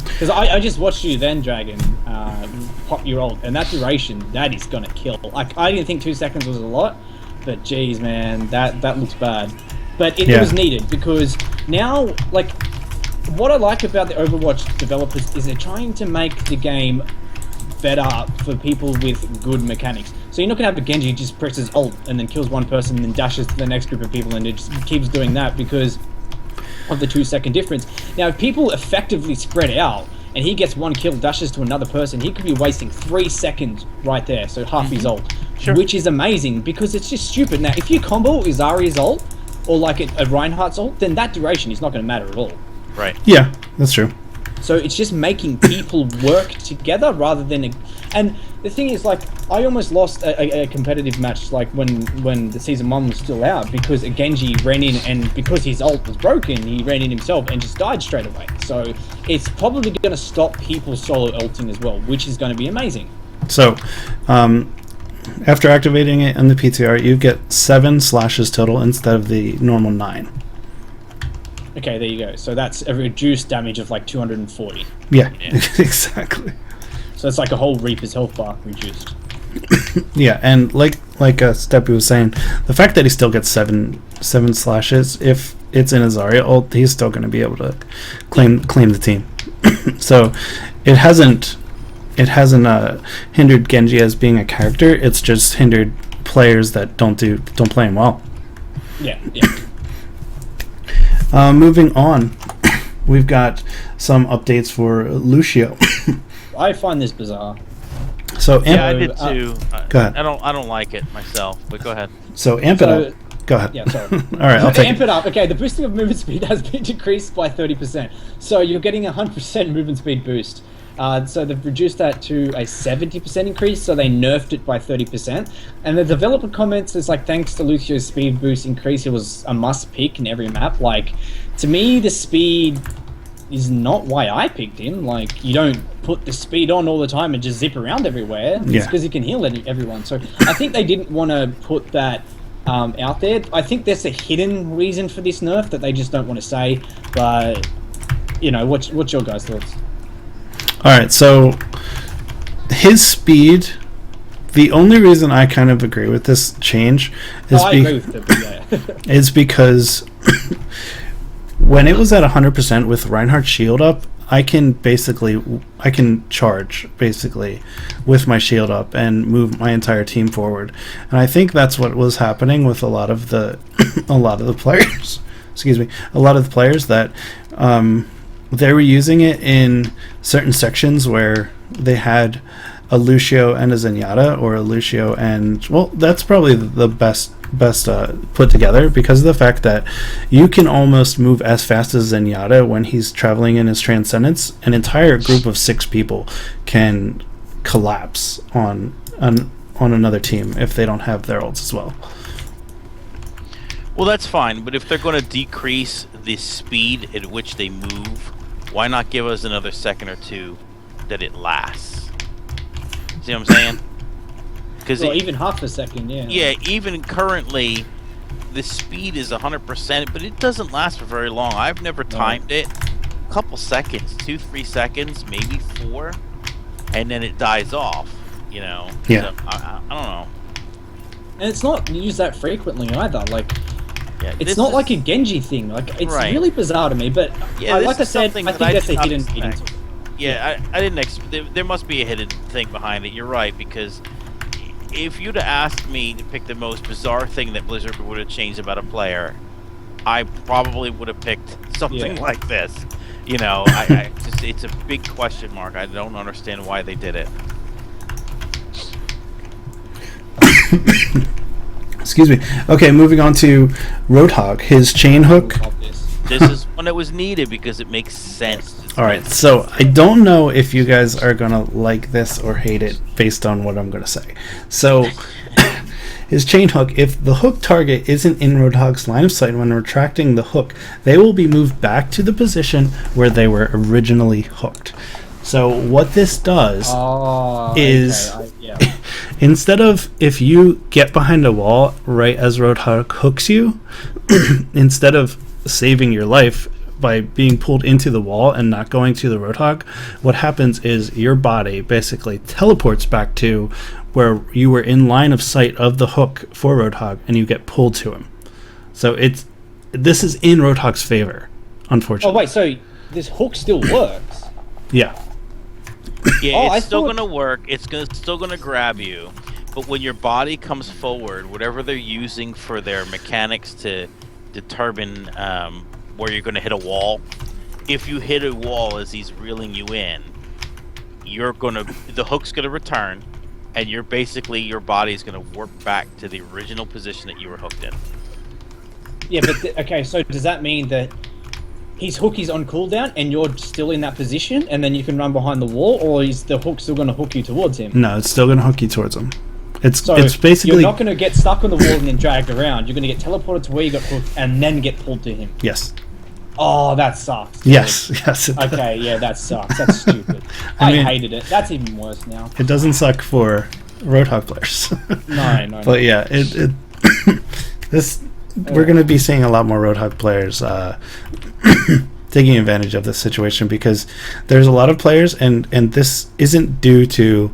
Because I just watched you then, Dragon, pop your ult, and that duration, that is going to kill. Like, I didn't think 2 seconds was a lot, but geez, man, that looks bad. But it was needed, because now, like, what I like about the Overwatch developers is they're trying to make the game better for people with good mechanics. So you're not going to have a Genji just presses ult and then kills one person and then dashes to the next group of people, and it just keeps doing that because of the 2 second difference. Now, if people effectively spread out and he gets one kill, dashes to another person, he could be wasting 3 seconds right there, so half his ult. Sure. Which is amazing, because it's just stupid. Now, if you combo Izari's ult, or like a Reinhardt's ult, then that duration is not going to matter at all. Right. Yeah, that's true. So it's just making people work together rather than... And the thing is, like, I almost lost a competitive match, like, when the Season 1 was still out, because a Genji ran in, and because his ult was broken, he ran in himself and just died straight away. So it's probably going to stop people solo ulting as well, which is going to be amazing. So, after activating it on the PTR, you get 7 slashes total instead of the normal 9. Okay, there you go. So that's a reduced damage of like 240. Yeah. Exactly. So it's like a whole Reaper's health bar reduced. Yeah, and like Steppy was saying, the fact that he still gets 7 slashes, if it's in a Zarya ult, he's still going to be able to claim the team. So it hasn't hindered Genji as being a character. It's just hindered players that don't play him well. Yeah. Moving on, we've got some updates for Lucio. I find this bizarre. So I did too. Go ahead. I don't like it myself, but go ahead. So amp it up. Go ahead. Yeah, sorry. All right, I'll take amp it up. Okay, the boosting of movement speed has been decreased by 30%. So you're getting 100% movement speed boost. So they've reduced that to a 70% increase, so they nerfed it by 30%. And the developer comments is like, thanks to Lucio's speed boost increase, it was a must pick in every map. Like, to me, the speed is not why I picked him. Like, you don't put the speed on all the time and just zip around everywhere. It's because he can heal everyone. So I think they didn't want to put that out there. I think there's a hidden reason for this nerf that they just don't want to say. But, you know, what's your guys' thoughts? All right, so his speed, the only reason I kind of agree with this change is, I agree with it, yeah. is because when it was at 100% with Reinhardt's shield up, I can charge basically with my shield up and move my entire team forward. And I think that's what was happening with a lot of the players. Excuse me, a lot of the players that they were using it in certain sections where they had a Lucio and a Zenyatta, or a Lucio and, well, that's probably the best put together, because of the fact that you can almost move as fast as Zenyatta when he's traveling in his Transcendence. An entire group of 6 people can collapse on another team if they don't have their ults as well. Well, that's fine, but if they're going to decrease the speed at which they move, why not give us another second or two that it lasts? See what I'm saying? Because even half a second, yeah. Yeah, even currently, the speed is 100%, but it doesn't last for very long. I've never timed it. A couple seconds, 2-3 seconds, maybe 4, and then it dies off. You know? Yeah. So, I don't know. And it's not used that frequently either. Like, yeah, it's not like a Genji thing. Like, it's right. really bizarre to me. But yeah, like I said, I think that's a hidden. Yeah, I didn't there must be a hidden thing behind it. You're right, because if you'd have asked me to pick the most bizarre thing that Blizzard would have changed about a player, I probably would have picked something like this. You know, I just, it's a big question mark. I don't understand why they did it. Excuse me. Okay, moving on to Roadhog. His chain hook. This is one that was needed because it makes sense. Alright, so I don't know if you guys are going to like this or hate it based on what I'm going to say. So, his chain hook, if the hook target isn't in Roadhog's line of sight when retracting the hook, they will be moved back to the position where they were originally hooked. So what this does is, instead of, if you get behind a wall right as Roadhog hooks you, instead of saving your life by being pulled into the wall and not going to the Roadhog, what happens is your body basically teleports back to where you were in line of sight of the hook for Roadhog, and you get pulled to him. So this is in Roadhog's favor, unfortunately. Oh wait, so this hook still works? Yeah. Yeah, it's still gonna work. It's still gonna grab you, but when your body comes forward, whatever they're using for their mechanics to determine where you're gonna hit a wall, if you hit a wall as he's reeling you in, the hook's gonna return, and your body's gonna warp back to the original position that you were hooked in. Yeah, but okay, so does that mean that his hook is on cooldown and you're still in that position, and then you can run behind the wall, or is the hook still going to hook you towards him? No, it's still going to hook you towards him. It's basically, you're not going to get stuck on the wall and then dragged around. You're going to get teleported to where you got hooked and then get pulled to him. Yes. Oh, that sucks. Yes. Okay, yeah, that sucks. That's stupid. I hated it. That's even worse now. It doesn't suck for Roadhog players. No. But yeah, we're going to be seeing a lot more Roadhog players taking advantage of this situation, because there's a lot of players, and this isn't due to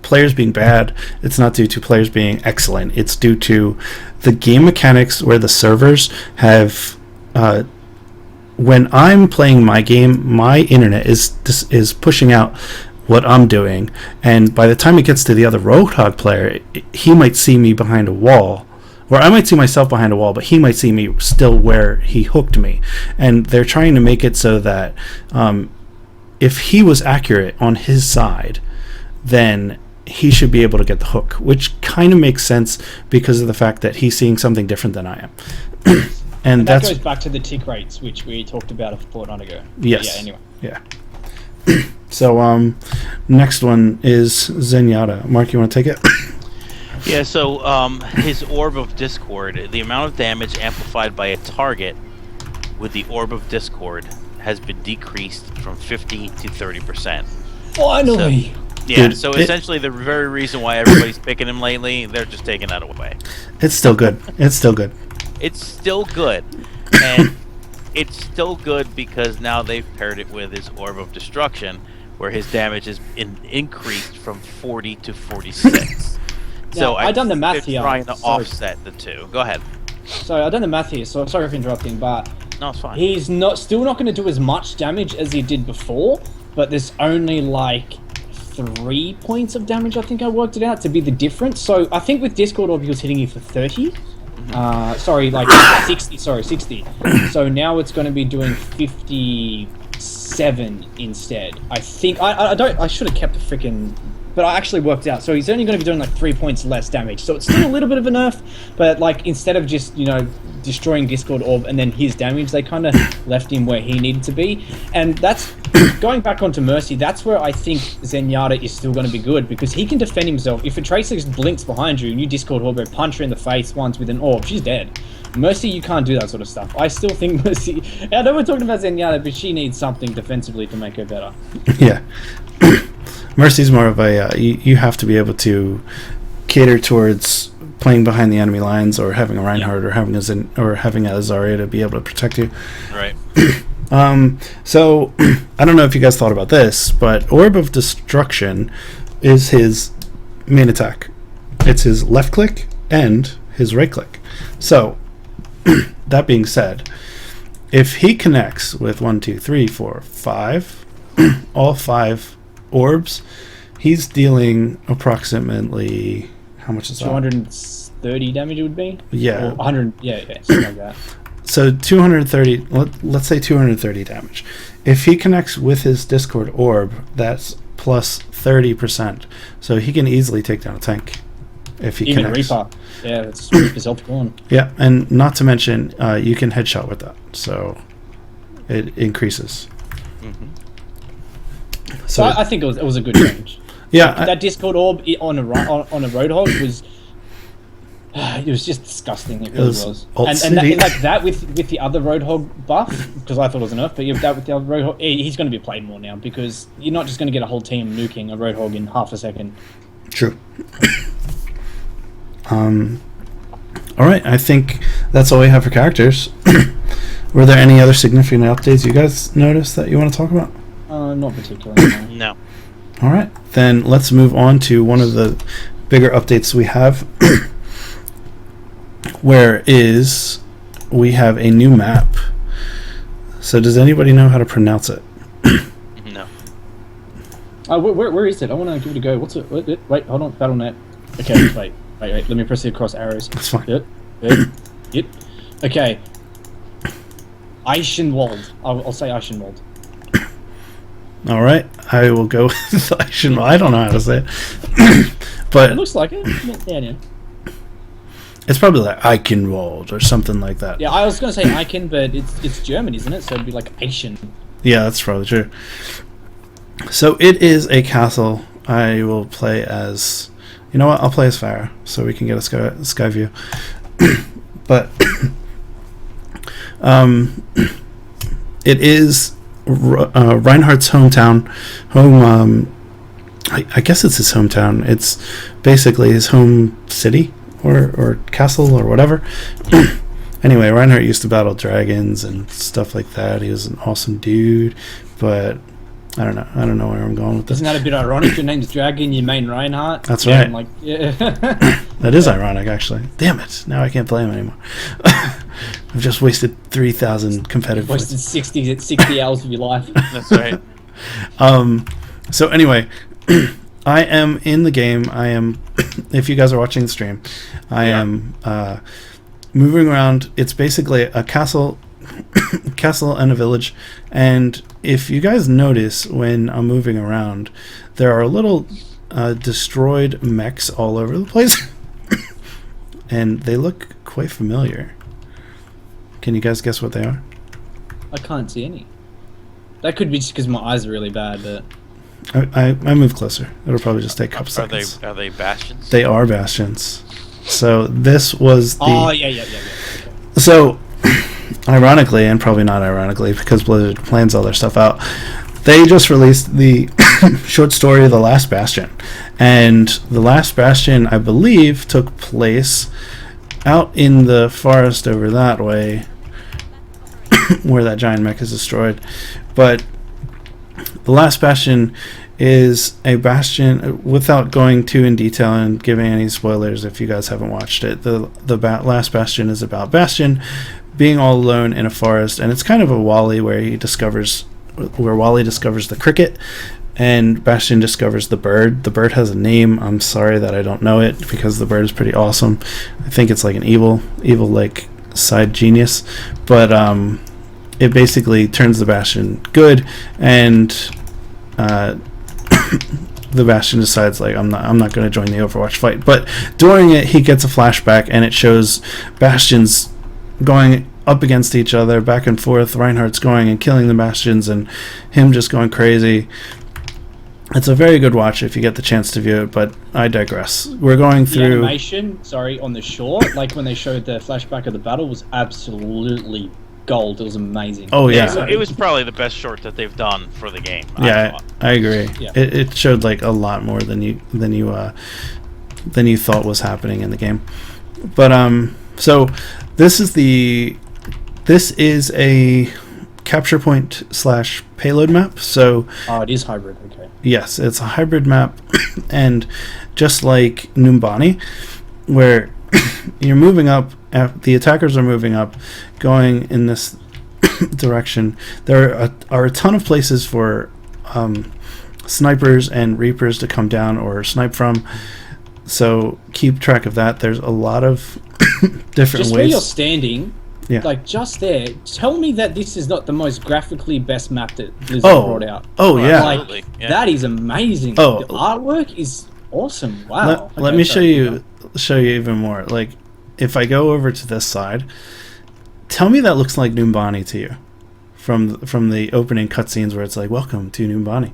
players being bad. It's not due to players being excellent. It's due to the game mechanics where the servers have when I'm playing my game, my internet is pushing out what I'm doing, and by the time it gets to the other Roadhog player, he might see me behind a wall, or I might see myself behind a wall, but he might see me still where he hooked me. And they're trying to make it so that if he was accurate on his side, then he should be able to get the hook, which kind of makes sense because of the fact that he's seeing something different than I am. and that goes back to the tick rates, which we talked about a fortnight ago. Yes. Yeah, anyway. Yeah. So next one is Zenyatta. Mark, you want to take it? Yeah, so his Orb of Discord, the amount of damage amplified by a target with the Orb of Discord has been decreased from 50 to 30%. Finally! Yeah, Dude, so essentially the very reason why everybody's picking him lately, they're just taking that away. It's still good. It's still good. It's still good, and it's still good because now they've paired it with his Orb of Destruction, where his damage is increased from 40 to 46. So I've done the math here. Trying to Sorry. offset the two. Go ahead. So I've done the math here, so sorry for interrupting, but No, it's fine. he's still not going to do as much damage as he did before, but there's only like 3 points of damage, I think I worked it out, to be the difference. So I think with Discord Orb he was hitting you for 30. Sorry, like 60, sorry, 60. So now it's going to be doing 57 instead. I think, I should have kept the freaking... But I actually worked out. So he's only going to be doing like 3 points less damage. So it's still a little bit of a nerf, but like instead of just, destroying Discord Orb and then his damage, they kind of left him where he needed to be. And that's, going back onto Mercy, that's where I think Zenyatta is still going to be good, because he can defend himself. If a Tracer just blinks behind you and you Discord Orb, punch her in the face once with an orb, she's dead. Mercy, you can't do that sort of stuff. I still think Mercy... I know we're talking about Zenyatta, but she needs something defensively to make her better. Yeah. Mercy's more of a you have to be able to cater towards playing behind the enemy lines, or having a Reinhardt, or having a Zarya to be able to protect you. Right. So I don't know if you guys thought about this, but Orb of Destruction is his main attack. It's his left click and his right click. So that being said, if he connects with 1, 2, 3, 4, 5, all 5 orbs, he's dealing approximately, how much is that? 230 damage it would be? Yeah. Or 100, yeah, something like that. So 230, let's say 230 damage. If he connects with his Discord orb, that's plus 30%. So he can easily take down a tank if he Even connects. Reaper. Yeah, it's Reaper's health gone. Yeah, and not to mention, you can headshot with that. So it increases. Mm-hmm. So I think it was a good change. Yeah. That Discord Orb on a Roadhog was... it was just disgusting. It really was. And like that with the other Roadhog buff, because I thought it was enough, but that with the other Roadhog, he's going to be played more now, because you're not just going to get a whole team nuking a Roadhog in half a second. True. All right, I think that's all we have for characters. Were there any other significant updates you guys noticed that you want to talk about? Not particularly. No. All right, then let's move on to one of the bigger updates we have, where we have a new map. So does anybody know how to pronounce it? No. Where is it? I want to give it a go. What's it? Wait, hold on. Battle.net. Okay, wait. Let me press the cross arrows. That's fine. Yep. Okay. Eichenwald. I'll say Eichenwald. All right, I will go with Eichenwald. I don't know how to say it. But It looks like it. Yeah. it's probably like Eichenwald or something like that. Yeah, I was going to say Eichen, but it's German, isn't it? So it'd be like Eichen. Yeah, that's probably true. So it is a castle. I will play as... You know what? I'll play as Farah, so we can get a sky view. But it is Reinhardt's hometown. I guess it's his hometown. It's basically his home city or castle or whatever. Anyway, Reinhardt used to battle dragons and stuff like that. He was an awesome dude, but I don't know where I'm going with this. Isn't that a bit ironic? Your name's Dragon, your main Reinhardt. That's right. Yeah. That is ironic, actually. Damn it! Now I can't play him anymore. I've just wasted 3,000 competitive points. Wasted 60 hours of your life. That's right. So anyway, I am in the game. I am, if you guys are watching the stream, I am moving around. It's basically a castle and a village. And if you guys notice when I'm moving around, there are little destroyed mechs all over the place. And they look quite familiar. Can you guys guess what they are? I can't see any. That could be just because my eyes are really bad, but... I move closer. It'll probably just take a couple Are seconds. they bastions? They are bastions. So this was the... Oh, yeah. Okay. So, ironically, and probably not ironically, because Blizzard plans all their stuff out, they just released the short story The Last Bastion. And The Last Bastion, I believe, took place out in the forest over that way, where that giant mech is destroyed. But The Last Bastion is a bastion, without going too in detail and giving any spoilers if you guys haven't watched it. The Last Bastion is about Bastion being all alone in a forest, and it's kind of a Wally where Wally discovers the cricket and Bastion discovers the bird. The bird has a name. I'm sorry that I don't know it because the bird is pretty awesome. I think it's like an evil like side genius, but it basically turns the Bastion good, and the Bastion decides, like, I'm not going to join the Overwatch fight. But during it, he gets a flashback, and it shows Bastions going up against each other, back and forth. Reinhardt's going and killing the Bastions, and him just going crazy. It's a very good watch if you get the chance to view it, but I digress. We're going through... The animation, on the shore, like when they showed the flashback of the battle, was absolutely gold. It was amazing. Oh, yeah. It was probably the best short that they've done for the game. Yeah, I agree. Yeah. It showed like a lot more than you thought was happening in the game. But so this is a capture point / payload map. So it is hybrid. Okay. Yes, it's a hybrid map, and just like Numbani, where you're moving up, the attackers are moving up, going in this direction. There are a ton of places for snipers and reapers to come down or snipe from, so keep track of that. There's a lot of different just ways. where you're standing, yeah, like just there, tell me that this is not the most graphically best map that Blizzard brought out. Oh, yeah. Like, that is amazing. Oh. The artwork is awesome. Wow. Let me show you even more. Like, if I go over to this side, tell me that looks like Numbani to you from the opening cutscenes where it's like, welcome to Numbani.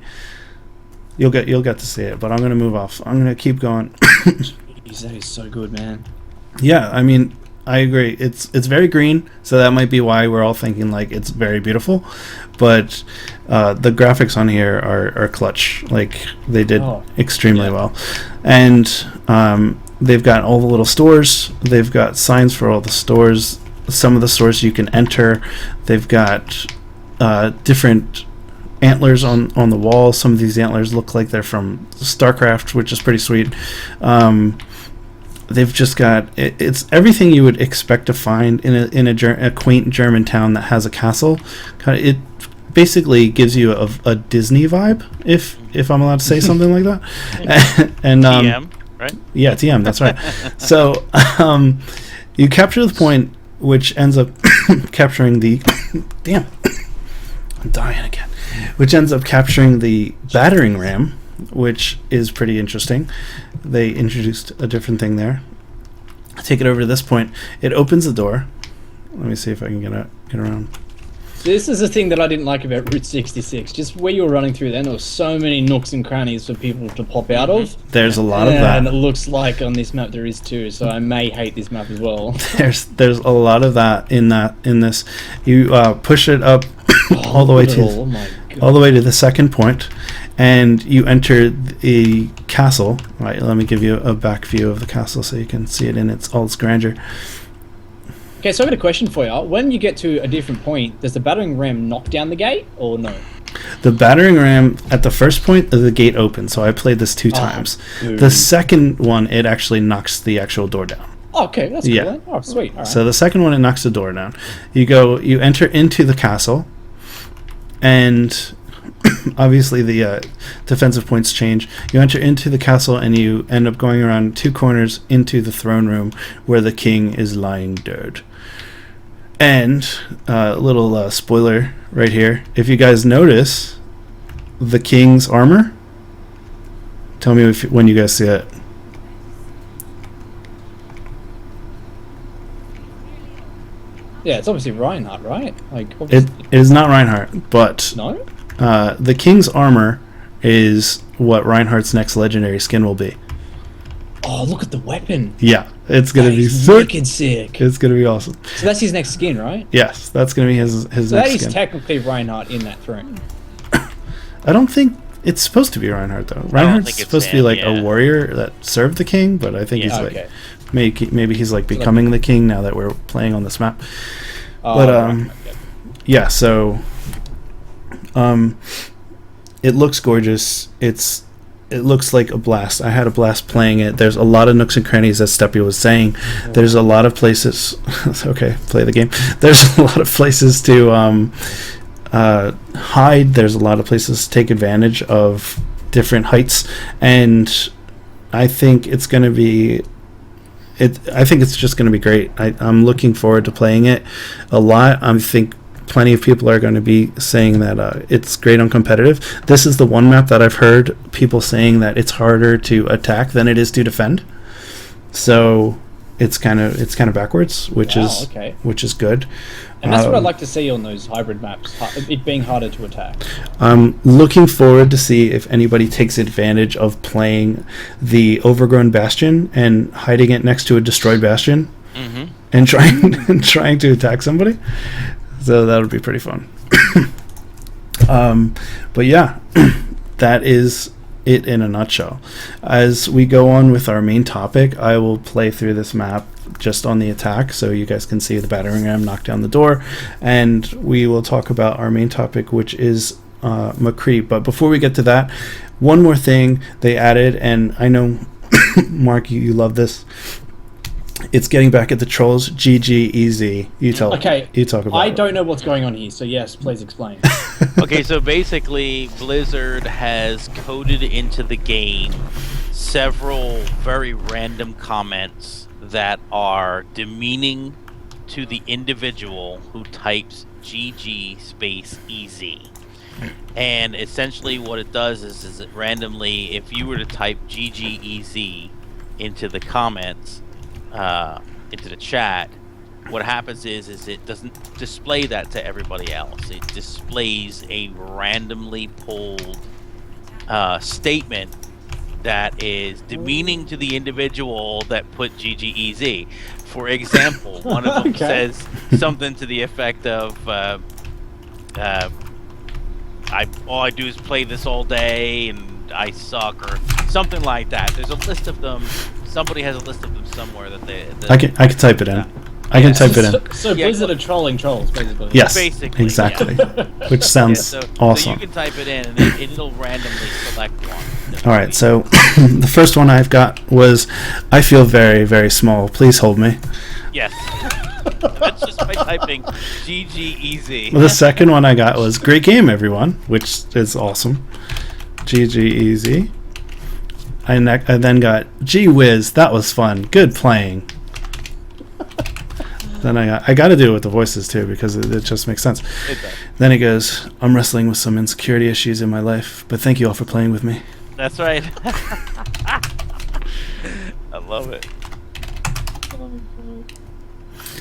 You'll get to see it, but I'm gonna move off. I'm gonna keep going. Jeez, that is so good, man. Yeah, I mean, I agree. It's very green, so that might be why we're all thinking like it's very beautiful. But the graphics on here are clutch. Like, they did extremely well, and they've got all the little stores. They've got signs for all the stores. Some of the stores you can enter. They've got different antlers on the wall. Some of these antlers look like they're from StarCraft, which is pretty sweet. They've just got it's everything you would expect to find in a quaint German town that has a castle. It basically gives you a Disney vibe, if I'm allowed to say something like that. And TM, right? Yeah, TM. That's right. So you capture the point, which ends up capturing the damn. I'm dying again. Which ends up capturing the battering ram, which is pretty interesting. They introduced a different thing there. Take it over to this point. It opens the door. Let me see if I can get around. This is the thing that I didn't like about Route 66. Just where you were running through there were so many nooks and crannies for people to pop out of. There's a lot of that. And it looks like on this map there is too, so I may hate this map as well. There's a lot of that in this. You push it up all the way to the second point, and you enter the castle. Right, let me give you a back view of the castle so you can see it in all its grandeur. Okay, so I've got a question for you. When you get to a different point, does the battering ram knock down the gate or no? The battering ram at the first point, the gate opens. So I played this 2 times. Dude. The second one, it actually knocks the actual door down. Okay, that's cool. Then. Oh, sweet. All right. So the second one, it knocks the door down. You enter into the castle, and obviously the defensive points change. You enter into the castle, and you end up going around 2 corners into the throne room where the king is lying dead. And a little spoiler right here. If you guys notice the king's armor, tell me when you guys see it. Yeah, it's obviously Reinhardt, right? Like, It is not Reinhardt, but no. the King's armor is what Reinhardt's next legendary skin will be. Oh, look at the weapon. Yeah, it's gonna be wicked sick. It's gonna be awesome. So that's his next skin, right? Yes, that's gonna be his So next that is skin. technically Reinhardt in that throne. I don't think it's supposed to be Reinhardt though. Reinhardt's supposed to be like a warrior that served the king, but I think he's like maybe he's like becoming the king now that we're playing on this map. But yeah, so it looks gorgeous. It looks like a blast. I had a blast playing it. There's a lot of nooks and crannies, as Steppy was saying. There's a lot of places. Okay, play the game. There's a lot of places to hide. There's a lot of places to take advantage of different heights, and I think it's going to be. I think it's just going to be great. I'm looking forward to playing it a lot. I think plenty of people are going to be saying that it's great on competitive. This is the one map that I've heard people saying that it's harder to attack than it is to defend. So it's kind of backwards, which is good. And that's what I'd like to see on those hybrid maps, it being harder to attack. I'm looking forward to see if anybody takes advantage of playing the overgrown bastion and hiding it next to a destroyed bastion and trying to attack somebody. So that would be pretty fun. But yeah, that is it in a nutshell. As we go on with our main topic, I will play through this map just on the attack so you guys can see the battering ram knock down the door, and we will talk about our main topic, which is McCree. But before we get to that, one more thing they added, and I know Mark, you love this. It's getting back at the trolls. GG easy. You talk about I don't know what's going on here, so yes, please explain. Okay, so basically Blizzard has coded into the game several very random comments that are demeaning to the individual who types GG space easy. And essentially what it does is it randomly, if you were to type GG easy into the comments, into the chat, what happens is it doesn't display that to everybody else. It displays a randomly pulled statement that is demeaning to the individual that put GGEZ. For example, one of them says something to the effect of all I do is play this all day and I suck, or something like that. There's a list of them. Somebody has a list of them somewhere that they. I can type it in. I can type it in. So Blizzard are trolling trolls, basically. Yes, basically, exactly. Which sounds awesome. So you can type it in, and it'll randomly select one. All right. So the first one I've got was, "I feel very, very small. Please hold me." Yes. That's just by typing GGEZ. Well, the second one I got was "Great game, everyone," which is awesome. GGEZ. I then got "Gee whiz, that was fun. Good playing." Then I got to do it with the voices too because it just makes sense. Then it goes, "I'm wrestling with some insecurity issues in my life, but thank you all for playing with me." That's right. I love it.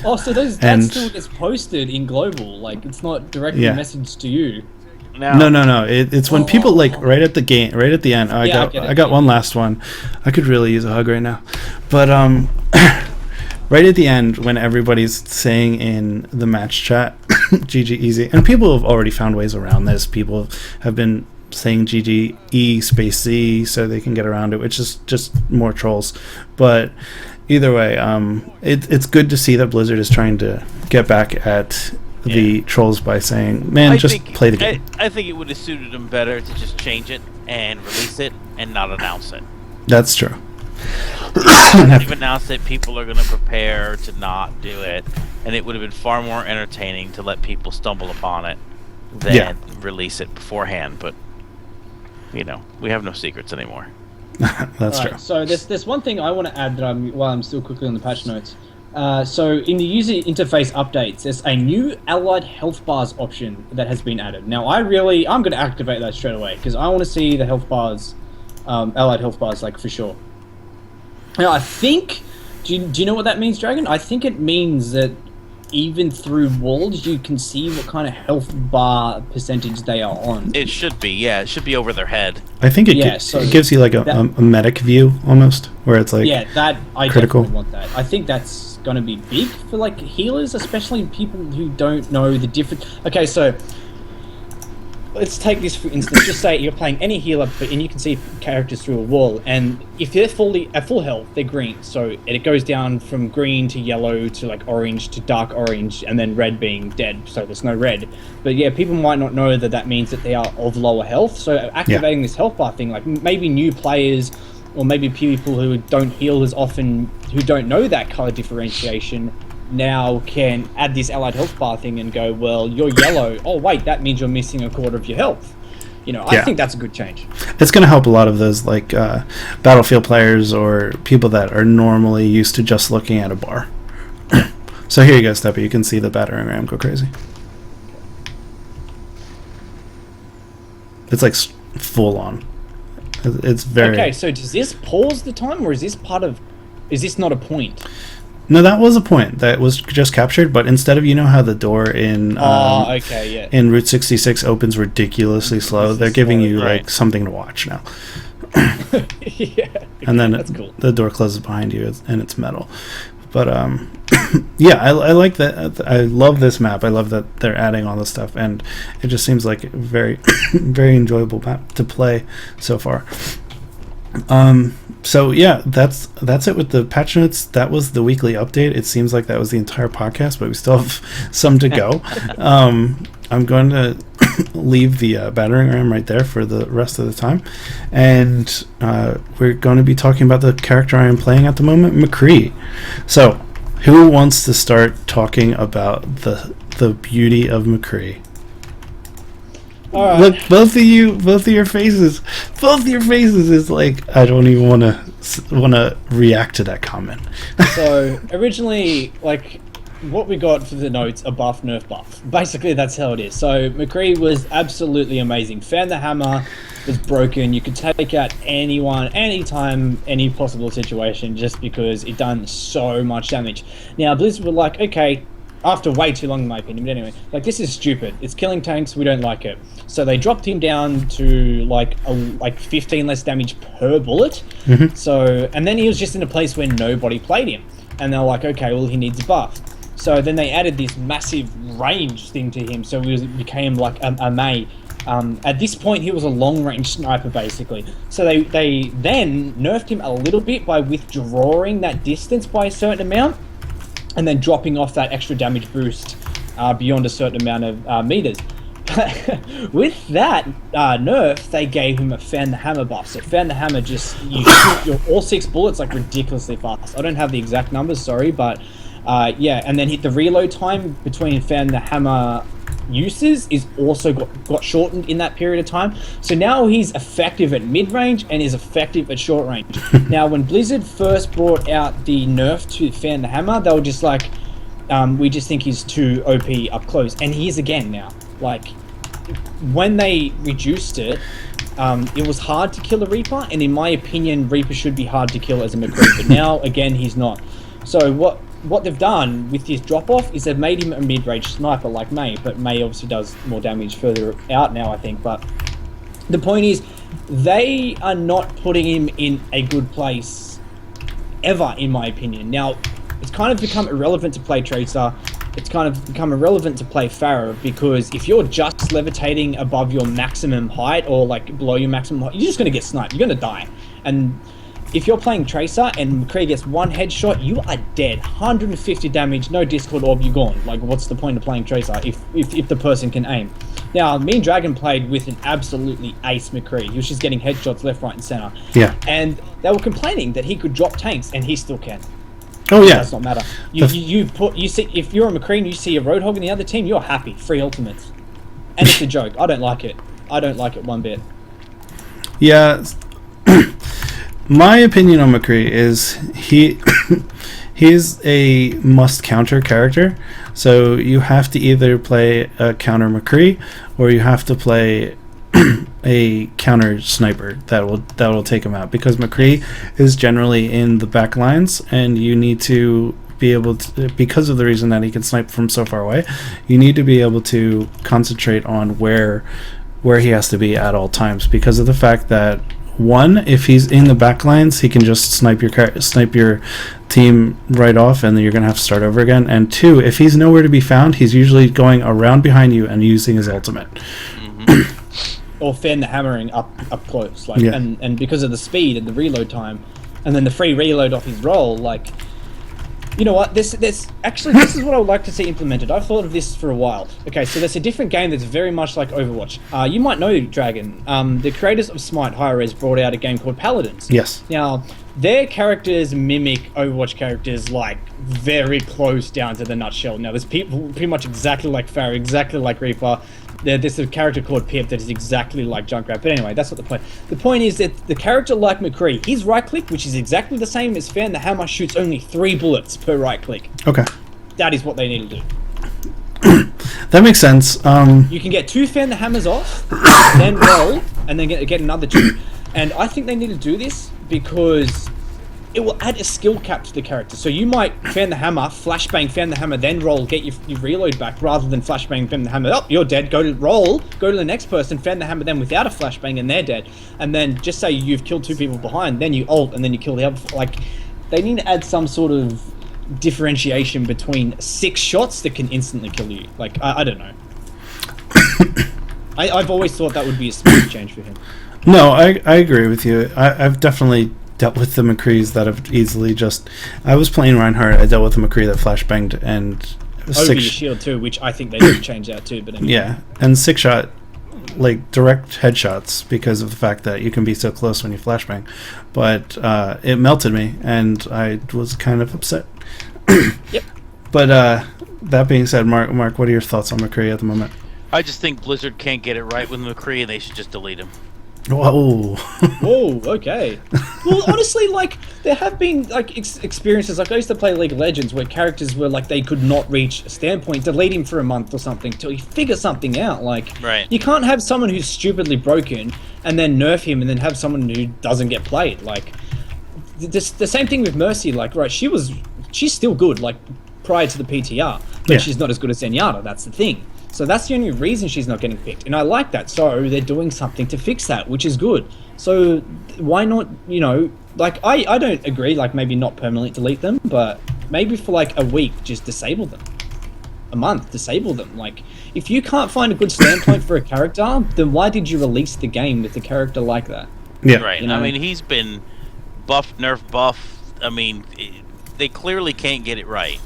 Oh, so that still gets posted in global, like it's not directly messaged to you. No. It's when people right at the end. I got one last one. I could really use a hug right now, but right at the end when everybody's saying in the match chat, "GG easy," and people have already found ways around this. People have been saying GGE space C so they can get around it, which is just more trolls. But either way, it's good to see that Blizzard is trying to get back at the trolls by saying, "Man, just play the game." I think it would have suited them better to just change it and release it and not announce it. That's true. If you announce it, people are going to prepare to not do it, and it would have been far more entertaining to let people stumble upon it than release it beforehand. But we have no secrets anymore. That's true. So there's one thing I want to add that while I'm still quickly on the patch notes. So in the user interface updates, there's a new allied health bars option that has been added. Now I'm going to activate that straight away because I want to see the health bars, allied health bars, like for sure. Now I think, do you know what that means, Dragon? I think it means that even through walls, you can see what kind of health bar percentage they are on. It should be, yeah. It should be over their head. I think it gives you like a medic view almost, where it's like that I critical. definitely want that. I think that's going to be big for like healers, especially people who don't know the difference. Okay, so let's take this for instance. Just say you're playing any healer, and you can see characters through a wall, and if they're at full health, they're green. So it goes down from green to yellow to like orange to dark orange, and then red being dead. So there's no red. But yeah, people might not know that means that they are of lower health. So activating this health bar thing, like maybe new players, or maybe people who don't heal as often, who don't know that color differentiation, now can add this allied health bar thing and go, well, you're yellow. Oh, wait, that means you're missing a quarter of your health. I think that's a good change. It's going to help a lot of those like Battlefield players or people that are normally used to just looking at a bar. So here you go, Steppy. You can see the battering ram go crazy. It's like full on. It's very... Okay, so does this pause the time, or is this not a point? No, that was a point that was just captured, but instead of, how the door in in Route 66 opens ridiculously slow, they're giving you like something to watch now. And then that's cool. The door closes behind you and it's metal. But I like that. I love this map. I love that they're adding all this stuff, and it just seems like a very very enjoyable map to play so far. So yeah, that's it with the patch notes. That was the weekly update. It seems like that was the entire podcast, but we still have some to go. I'm going to leave the battering ram right there for the rest of the time, and we're going to be talking about the character I am playing at the moment, McCree. So, who wants to start talking about the beauty of McCree? All right. Look, both of your faces is like, I don't even want to react to that comment. So originally, like, what we got for the notes, a buff, nerf, buff. Basically, that's how it is. So McCree was absolutely amazing. Fan the hammer was broken. You could take out anyone, anytime, any possible situation, just because it done so much damage. Now Blizzard were like, okay, after way too long in my opinion, but anyway, like, this is stupid. It's killing tanks, we don't like it. So they dropped him down to like 15 less damage per bullet. Mm-hmm. So, and then he was just in a place where nobody played him. And they're like, okay, well, he needs a buff. So then they added this massive range thing to him, so he became like a May. At this point, he was a long-range sniper, basically. So they then nerfed him a little bit by withdrawing that distance by a certain amount, and then dropping off that extra damage boost beyond a certain amount of meters. With that nerf, they gave him a Fan the Hammer buff. So Fan the Hammer, just you shoot your all 6 bullets like ridiculously fast. I don't have the exact numbers, sorry, but yeah. And then hit the reload time between Fan the Hammer uses is also got shortened in that period of time. So now he's effective at mid-range and is effective at short range. Now, when Blizzard first brought out the nerf to Fan the Hammer, they were just like, we just think he's too OP up close. And he is again now. Like, when they reduced it, it was hard to kill a Reaper, and in my opinion, Reaper should be hard to kill as a McCree, but now, again, he's not. So what they've done with this drop-off is they've made him a mid-range sniper like May, but May obviously does more damage further out now, I think. But the point is, they are not putting him in a good place ever, in my opinion. Now, it's kind of become irrelevant to play Tracer. It's kind of become irrelevant to play Pharah, because if you're just levitating above your maximum height or like below your maximum height, you're just going to get sniped. You're going to die. And if you're playing Tracer and McCree gets one headshot, you are dead. 150 damage, no Discord orb, you're gone. Like, what's the point of playing Tracer if the person can aim? Now, me and Dragon played with an absolutely ace McCree. He was just getting headshots left, right, and center. Yeah. And they were complaining that he could drop tanks, and he still can. Oh yeah, it does not matter. You see, if you're a McCree and you see a Roadhog in the other team, you're happy. Free ultimates, and it's a joke. I don't like it. I don't like it one bit. Yeah, my opinion on McCree is he's a must counter character. So you have to either play a counter McCree, or you have to play a counter sniper that will take him out, because McCree is generally in the back lines, and you need to be able to, because of the reason that he can snipe from so far away, you need to be able to concentrate on where he has to be at all times, because of the fact that, one, if he's in the back lines, he can just snipe your team right off, and then you're going to have to start over again. And two, if he's nowhere to be found, he's usually going around behind you and using his ultimate. Or fan the hammering up close, like, and because of the speed and the reload time, and then the free reload off his roll, like, you know what, this is what I would like to see implemented. I've thought of this for a while. Okay, so there's a different game that's very much like Overwatch. You might know, Dragon. The creators of Smite Hi-Rez brought out a game called Paladins. Yes. Now, their characters mimic Overwatch characters, like, very close down to the nutshell. Now, there's people pretty much exactly like Pharah, exactly like Reaper. There's a character called Pip that is exactly like Junkrat. But anyway, that's not the point. The point is that the character like McCree, his right click, which is exactly the same as Fan the Hammer, shoots only 3 bullets per right click. Okay. That is what they need to do. That makes sense. You can get 2 Fan the Hammers off, then roll, and then get another 2. And I think they need to do this because it will add a skill cap to the character. So you might fan the hammer, flashbang, fan the hammer, then roll, get your reload back, rather than flashbang, fan the hammer, oh, you're dead, go to roll, go to the next person, fan the hammer, then without a flashbang, and they're dead. And then just say you've killed 2 people behind, then you ult, and then you kill the other. Like, they need to add some sort of differentiation between 6 shots that can instantly kill you. Like, I don't know. I've always thought that would be a speed change for him. No, I agree with you. I've definitely dealt with the McCrees that have easily just... I was playing Reinhardt, I dealt with a McCree that flashbanged and... Over your shield too, which I think they should change that too, but anyway. Yeah, and 6-shot, like, direct headshots, because of the fact that you can be so close when you flashbang. But it melted me, and I was kind of upset. Yep. But that being said, Mark, what are your thoughts on McCree at the moment? I just think Blizzard can't get it right with McCree, and they should just delete him. Whoa. Whoa, okay. Well, honestly, like, there have been, like, experiences, like, I used to play League of Legends where characters were, like, they could not reach a standpoint, delete him for a month or something till you figure something out. Like, right. You can't have someone who's stupidly broken and then nerf him and then have someone who doesn't get played. Like, the same thing with Mercy, like, right, she's still good, like, prior to the PTR, but she's not as good as Zenyatta, that's the thing. So that's the only reason she's not getting picked. And I like that. So they're doing something to fix that, which is good. So why not, you know, like, I don't agree, like, maybe not permanently delete them, but maybe for, like, a week, just disable them. A month, disable them. Like, if you can't find a good standpoint for a character, then why did you release the game with a character like that? Yeah. Right. You know? I mean, he's been buff, nerf, buff. I mean, they clearly can't get it right.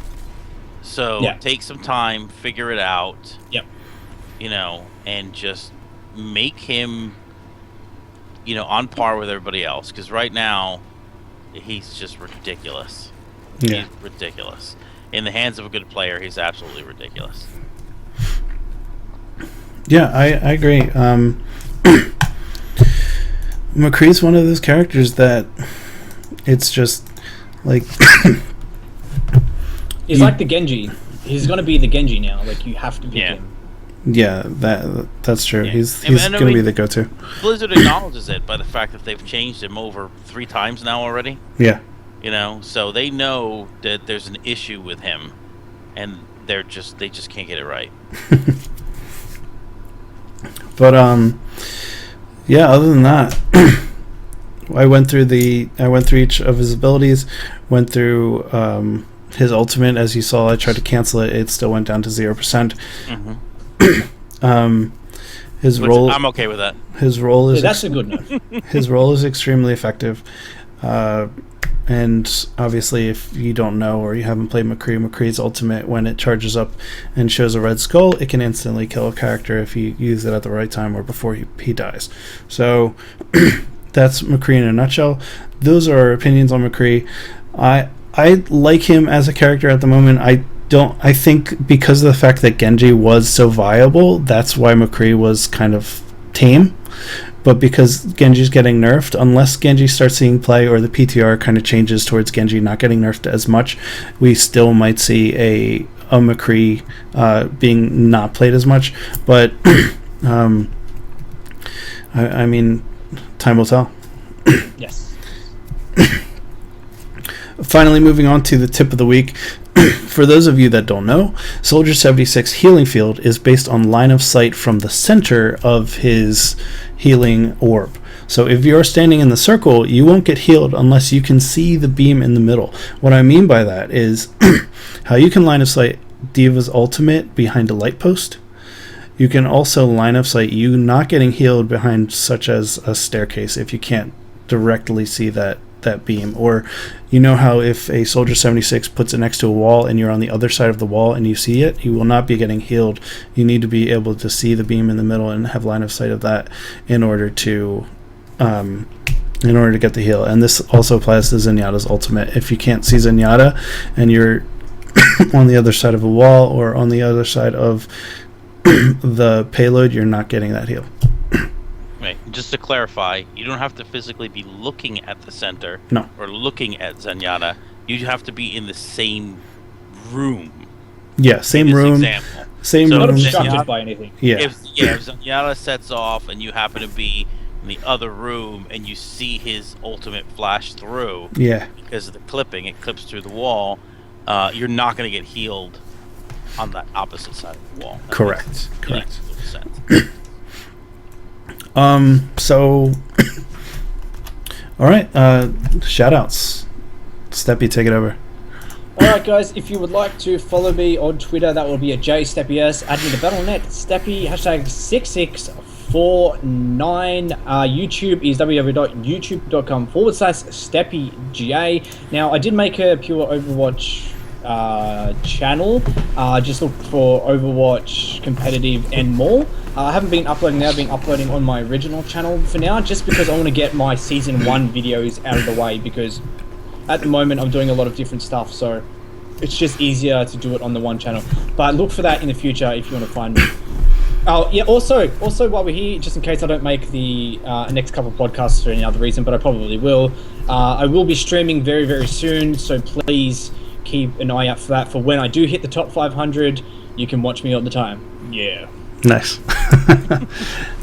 So take some time, figure it out. Yep. You know, and just make him, you know, on par with everybody else. Because right now, he's just ridiculous. Yeah. He's ridiculous. In the hands of a good player, he's absolutely ridiculous. Yeah, I agree. McCree's one of those characters that it's just like... He's like the Genji. He's going to be the Genji now. Like, you have to pick him. Yeah, that's true. Yeah. He's going to be the go-to. Blizzard acknowledges it by the fact that they've changed him over 3 times now already. Yeah. You know, so they know that there's an issue with him, and they just can't get it right. But yeah. Other than that, I went through each of his abilities. Went through his ultimate. As you saw, I tried to cancel it. It still went down to 0%. His role. I'm okay with that. His role is. That's a good enough. His role is extremely effective. And obviously, if you don't know or you haven't played McCree's ultimate, when it charges up and shows a red skull, it can instantly kill a character if you use it at the right time or before he dies. So that's McCree in a nutshell. Those are our opinions on McCree. I like him as a character at the moment. I think because of the fact that Genji was so viable, that's why McCree was kind of tame. But because Genji's getting nerfed, unless Genji starts seeing play or the PTR kind of changes towards Genji not getting nerfed as much, we still might see a McCree being not played as much. But I mean, time will tell. Yes. finally, moving on to the tip of the week. For those of you that don't know, Soldier 76 healing field is based on line of sight from the center of his healing orb. So if you're standing in the circle, you won't get healed unless you can see the beam in the middle. What I mean by that is how you can line of sight Diva's ultimate behind a light post. You can also line of sight you not getting healed behind such as a staircase if you can't directly see that beam. Or you know how if a Soldier 76 puts it next to a wall and you're on the other side of the wall and you see it, you will not be getting healed. You need to be able to see the beam in the middle and have line of sight of that in order to get the heal. And this also applies to Zenyatta's ultimate. If you can't see Zenyatta and you're on the other side of a wall or on the other side of the payload, you're not getting that heal. Right. Just to clarify, you don't have to physically be looking at the center or looking at Zenyatta. You have to be in the same room. Yeah, same room. Example. Same Not room. obstructed by anything. Yeah. If Zenyatta sets off and you happen to be in the other room and you see his ultimate flash through, because of the clipping, it clips through the wall, you're not going to get healed on the opposite side of the wall. Correct. So all right, shout outs. Steppy, take it over. Alright guys, if you would like to follow me on Twitter, that will be at jsteppys. Add me to Battle.net, Steppy, hashtag 6649. YouTube is www.youtube.com/SteppyJ. Now, I did make a pure Overwatch channel. Just look for Overwatch competitive and more. I haven't been uploading now. I've been uploading on my original channel for now, just because I want to get my Season 1 videos out of the way, because at the moment I'm doing a lot of different stuff, so it's just easier to do it on the one channel. But look for that in the future if you want to find me. Oh yeah, also while we're here, just in case I don't make the next couple of podcasts for any other reason, but I probably will, I will be streaming very, very soon, so please keep an eye out for that. For when I do hit the top 500, you can watch me all the time. Yeah. Nice.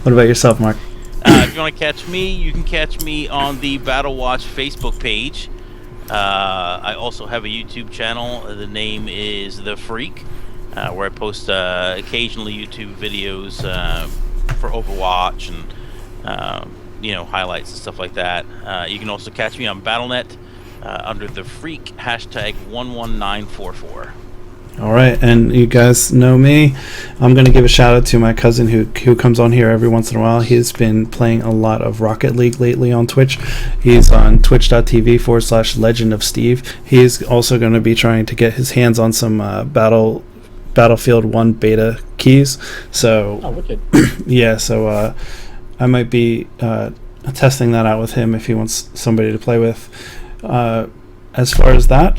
What about yourself, Mark? If you want to catch me, you can catch me on the Battlewatch Facebook page. I also have a YouTube channel. The name is The Freak, where I post occasionally YouTube videos for Overwatch and highlights and stuff like that. You can also catch me on Battle.net under The Freak, hashtag 11944. All right, and you guys know me. I'm going to give a shout out to my cousin who comes on here every once in a while. He's been playing a lot of Rocket League lately on Twitch. He's on twitch.tv/Legend of Steve. He's also going to be trying to get his hands on some Battlefield 1 beta keys. So, wicked. Yeah, so I might be testing that out with him if he wants somebody to play with. As far as that,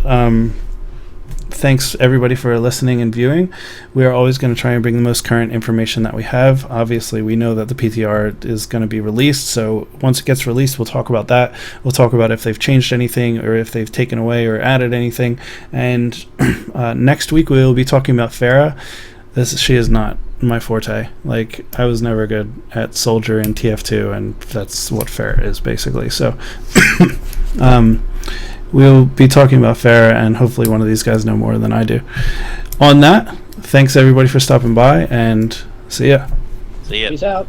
thanks everybody for listening and viewing. We are always going to try and bring the most current information that we have. Obviously, we know that the PTR is going to be released, so once it gets released, we'll talk about that. We'll talk about if they've changed anything or if they've taken away or added anything. And next week, we'll be talking about Farah. She is not my forte. Like, I was never good at Soldier and TF2, and that's what Farah is, basically. So, we'll be talking about Farah, and hopefully one of these guys know more than I do. On that, thanks everybody for stopping by, and see ya. See ya. Peace out.